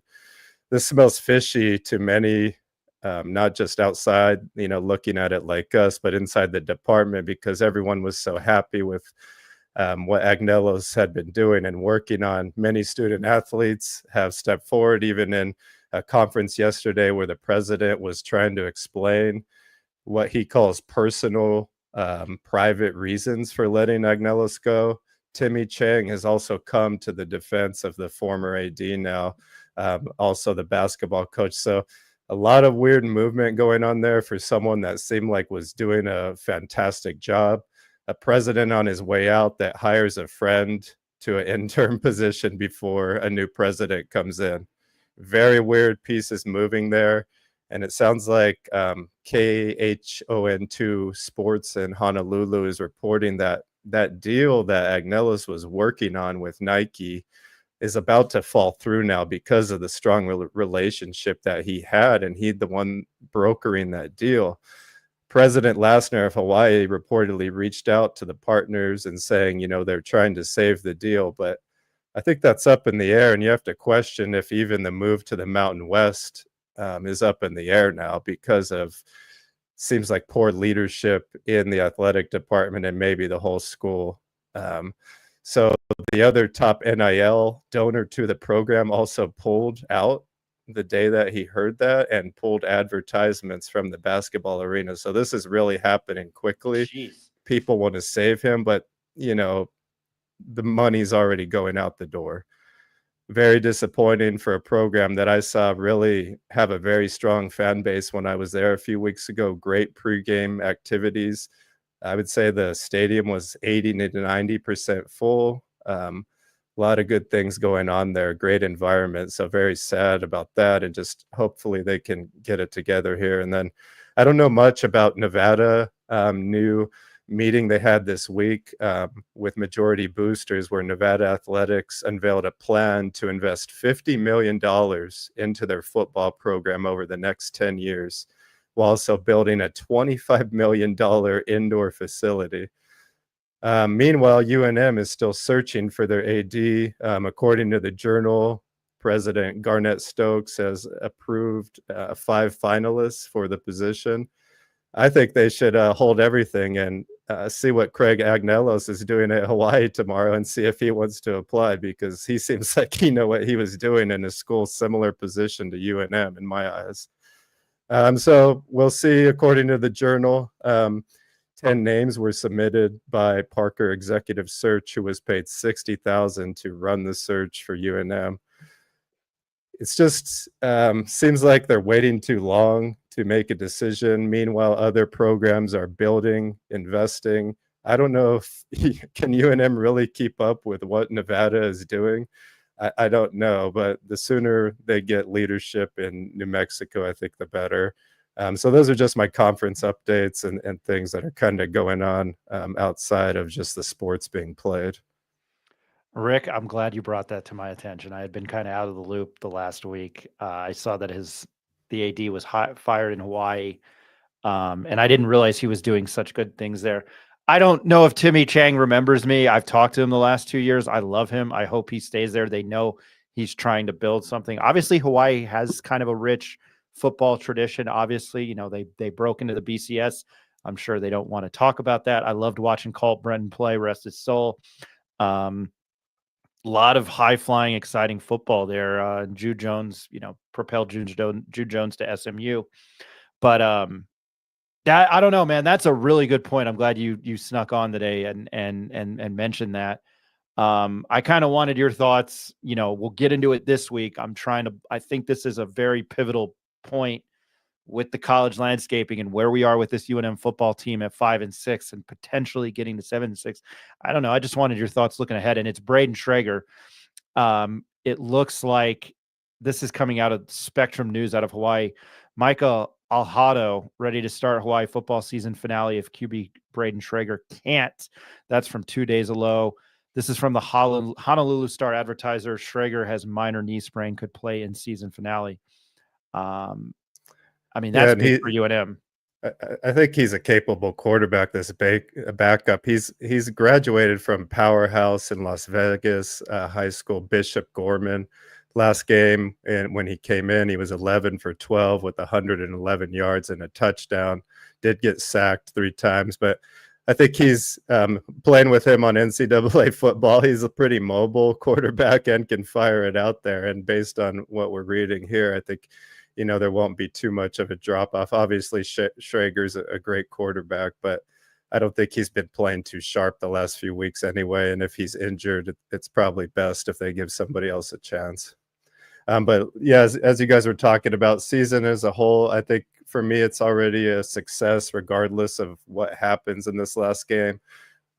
This smells fishy to many, not just outside, looking at it like us, but inside the department, because everyone was so happy with what Agnelos had been doing and working on. Many student athletes have stepped forward, even in a conference yesterday where the president was trying to explain what he calls personal, private reasons for letting Agnelos go. Timmy Chang has also come to the defense of the former AD now, also the basketball coach. So a lot of weird movement going on there for someone that seemed like was doing a fantastic job. A president on his way out that hires a friend to an interim position before a new president comes in. Very weird pieces moving there. And it sounds like KHON2 Sports in Honolulu is reporting that that deal that Agnelos was working on with Nike is about to fall through now because of the strong relationship that he had, and he's the one brokering that deal. President Lassner of Hawaii reportedly reached out to the partners and saying, they're trying to save the deal, but I think that's up in the air, and you have to question if even the move to the Mountain West is up in the air now because of seems like poor leadership in the athletic department and maybe the whole school. So the other top NIL donor to the program also pulled out the day that he heard that and pulled advertisements from the basketball arena. So this is really happening quickly. Jeez. People want to save him, but the money's already going out the door. very disappointing for a program that I saw really have a very strong fan base when I was there a few weeks ago. Great pregame activities. I would say the stadium was 80 to 90% full. A lot of good things going on there. Great environment. So very sad about that, and just hopefully they can get it together here. And then I don't know much about Nevada. New meeting they had this week with majority boosters, where Nevada Athletics unveiled a plan to invest $50 million into their football program over the next 10 years, while also building a $25 million indoor facility. Meanwhile, UNM is still searching for their AD. According to the Journal, President Garnett Stokes has approved 5 finalists for the position. I think they should hold everything and see what Craig Agnelos is doing at Hawaii tomorrow and see if he wants to apply, because he seems like he knew what he was doing in a school similar position to UNM in my eyes. So we'll see. According to the Journal, 10 names were submitted by Parker Executive Search, who was paid $60,000 to run the search for UNM. It's just seems like they're waiting too long to make a decision. Meanwhile, other programs are building, investing. I don't know if can UNM really keep up with what Nevada is doing. I don't know, but the sooner they get leadership in New Mexico, I think the better. So those are just my conference updates and things that are kind of going on outside of just the sports being played. Rick, I'm glad you brought that to my attention. I had been kind of out of the loop the last week. I saw that the AD was fired in Hawaii, and I didn't realize he was doing such good things there. I don't know if Timmy Chang remembers me. I've talked to him the last 2 years. I love him. I hope he stays there. They know he's trying to build something. Obviously, Hawaii has kind of a rich football tradition. Obviously, they broke into the BCS. I'm sure they don't want to talk about that. I loved watching Colt Brennan play, rest his soul. Lot of high-flying, exciting football there. Jude Jones, propelled Jude Jones to SMU. But that, I don't know, man. That's a really good point. I'm glad you snuck on today and mentioned that. I kind of wanted your thoughts. We'll get into it this week. I think this is a very pivotal point with the college landscaping and where we are with this UNM football team at 5-6 and potentially getting to 7-6. I don't know. I just wanted your thoughts looking ahead. And it's Braden Schrager. It looks like this is coming out of Spectrum News out of Hawaii. Micah Alhado ready to start Hawaii football season finale if QB Braden Schrager can't. That's from 2 days ago. This is from the Honolulu Star Advertiser. Schrager has minor knee sprain, could play in season finale. That's big for UNM. I think he's a capable quarterback. This backup. He's graduated from Powerhouse in Las Vegas high school, Bishop Gorman. Last game, and when he came in, he was 11 for 12 with 111 yards and a touchdown. Did get sacked 3 times, but I think he's playing with him on NCAA football. He's a pretty mobile quarterback and can fire it out there. And based on what we're reading here, I think there won't be too much of a drop off. Obviously, Schrager's a great quarterback, but I don't think he's been playing too sharp the last few weeks anyway. And if he's injured, it's probably best if they give somebody else a chance. But yeah, as you guys were talking about, season as a whole, I think for me, it's already a success regardless of what happens in this last game.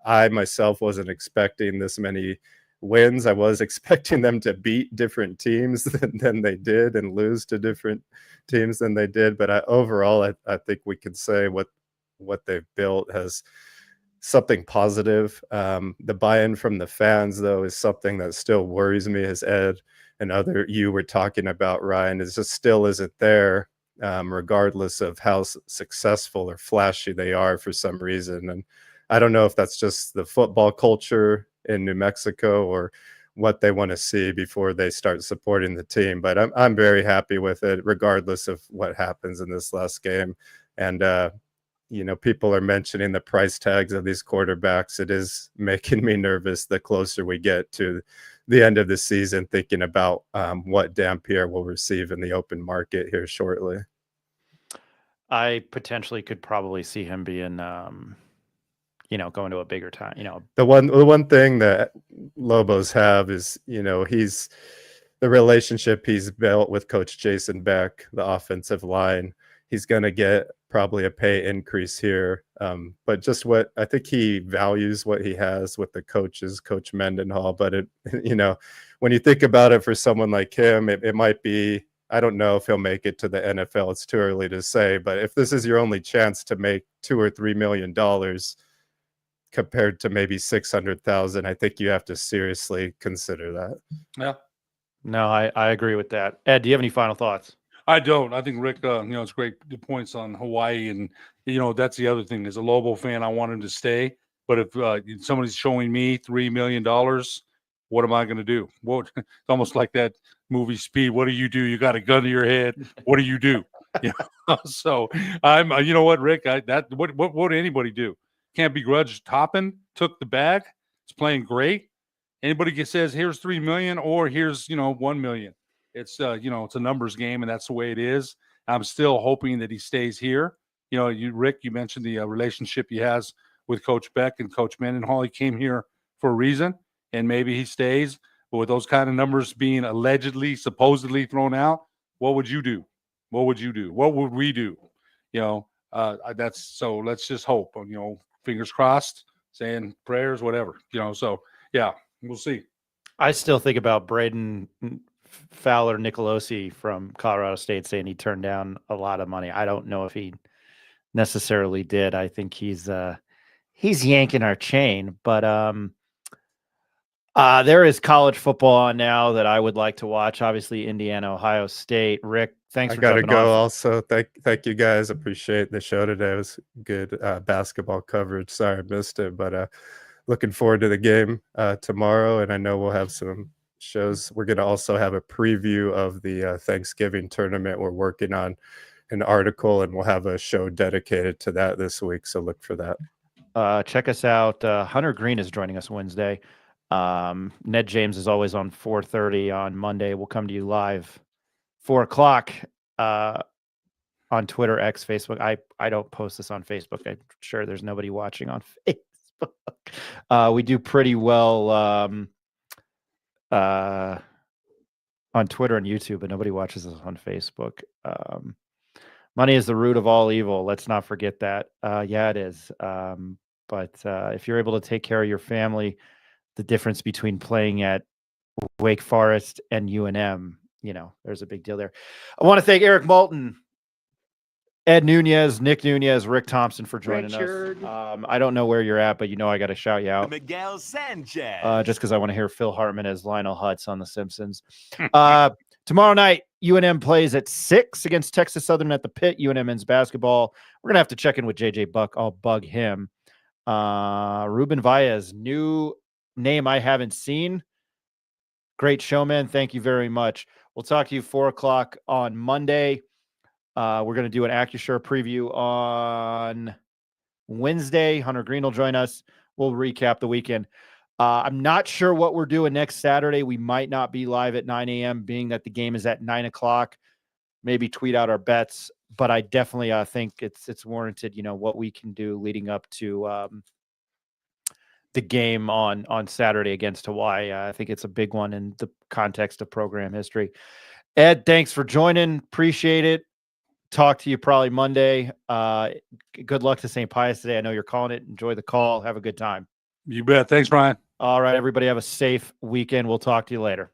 I myself wasn't expecting this many wins. I was expecting them to beat different teams than they did and lose to different teams than they did. But overall, I think we can say what they've built has something positive. The buy-in from the fans, though, is something that still worries me, as Ed and you were talking about, Ryan. It just still isn't there, regardless of how successful or flashy they are for some reason. And I don't know if that's just the football culture in New Mexico or what they want to see before they start supporting the team. But I'm very happy with it, regardless of what happens in this last game. And people are mentioning the price tags of these quarterbacks. It is making me nervous the closer we get to the end of the season, thinking about what Dampier will receive in the open market here shortly. I potentially could probably see him being, going to a bigger time. The one thing that Lobos have is, he's the relationship he's built with Coach Jason Beck, the offensive line, he's going to get probably a pay increase here. But just what I think he values what he has with the coaches, Coach Mendenhall. But it, when you think about it, for someone like him, it might be, I don't know if he'll make it to the NFL. It's too early to say. But if this is your only chance to make $2 or $3 million compared to maybe 600,000, I think you have to seriously consider that. Yeah. No, I agree with that. Ed, do you have any final thoughts? I don't. I think Rick, it's great points on Hawaii, and that's the other thing. As a Lobo fan, I want him to stay. But if somebody's showing me $3 million, what am I going to do? It's almost like that movie Speed. What do? You got a gun to your head. What do? So I'm. You know what, Rick? What would anybody do? Can't begrudge Toppin. Took the bag. It's playing great. Anybody says here's $3 million or here's $1 million. It's it's a numbers game, and that's the way it is. I'm still hoping that he stays here. Rick, you mentioned the relationship he has with Coach Beck and Coach Mendenhall. He came here for a reason, and maybe he stays. But with those kind of numbers being allegedly, supposedly thrown out, what would you do? What would you do? What would we do? That's so. Let's just hope. Fingers crossed, saying prayers, whatever. So yeah, we'll see. I still think about Braden Fowler Nicolosi from Colorado State saying he turned down a lot of money. I don't know if he necessarily did. I think he's yanking our chain, but there is college football on now that I would like to watch. Obviously, Indiana, Ohio State. Rick, thanks for jumping on. I gotta go. Also, thank you guys. Appreciate the show today. It was good basketball coverage. Sorry I missed it, but looking forward to the game tomorrow, and I know we'll have some shows. We're going to also have a preview of the Thanksgiving tournament. We're working on an article, and we'll have a show dedicated to that this week. So look for that. Check us out. Hunter Green is joining us Wednesday. Ned James is always on 4:30 on Monday. We'll come to you live 4:00 on Twitter, X, Facebook. I don't post this on Facebook. I'm sure there's nobody watching on Facebook. We do pretty well on Twitter and YouTube, but nobody watches us on Facebook. Money is the root of all evil. Let's not forget that. Yeah, it is. But if you're able to take care of your family, the difference between playing at Wake Forest and UNM, there's a big deal there. I want to thank Eric Moulton, Ed Nunez, Nick Nunez, Rick Thompson for joining us. I don't know where you're at, but I got to shout you out. Miguel Sanchez. Just because I want to hear Phil Hartman as Lionel Hutz on The Simpsons. Tomorrow night, UNM plays at 6 against Texas Southern at the Pit. UNM men's basketball. We're going to have to check in with JJ Buck. I'll bug him. Ruben Valles, new name I haven't seen. Great showman. Thank you very much. We'll talk to you 4:00 on Monday. We're going to do an AccuSure preview on Wednesday. Hunter Green will join us. We'll recap the weekend. I'm not sure what we're doing next Saturday. We might not be live at 9 a.m., being that the game is at 9 o'clock. Maybe tweet out our bets, but I definitely think it's warranted, what we can do leading up to the game on Saturday against Hawaii. I think it's a big one in the context of program history. Ed, thanks for joining. Appreciate it. Talk to you probably Monday. Good luck to St. Pius today. I know you're calling it. Enjoy the call. Have a good time. You bet. Thanks, Brian. All right, everybody have a safe weekend. We'll talk to you later.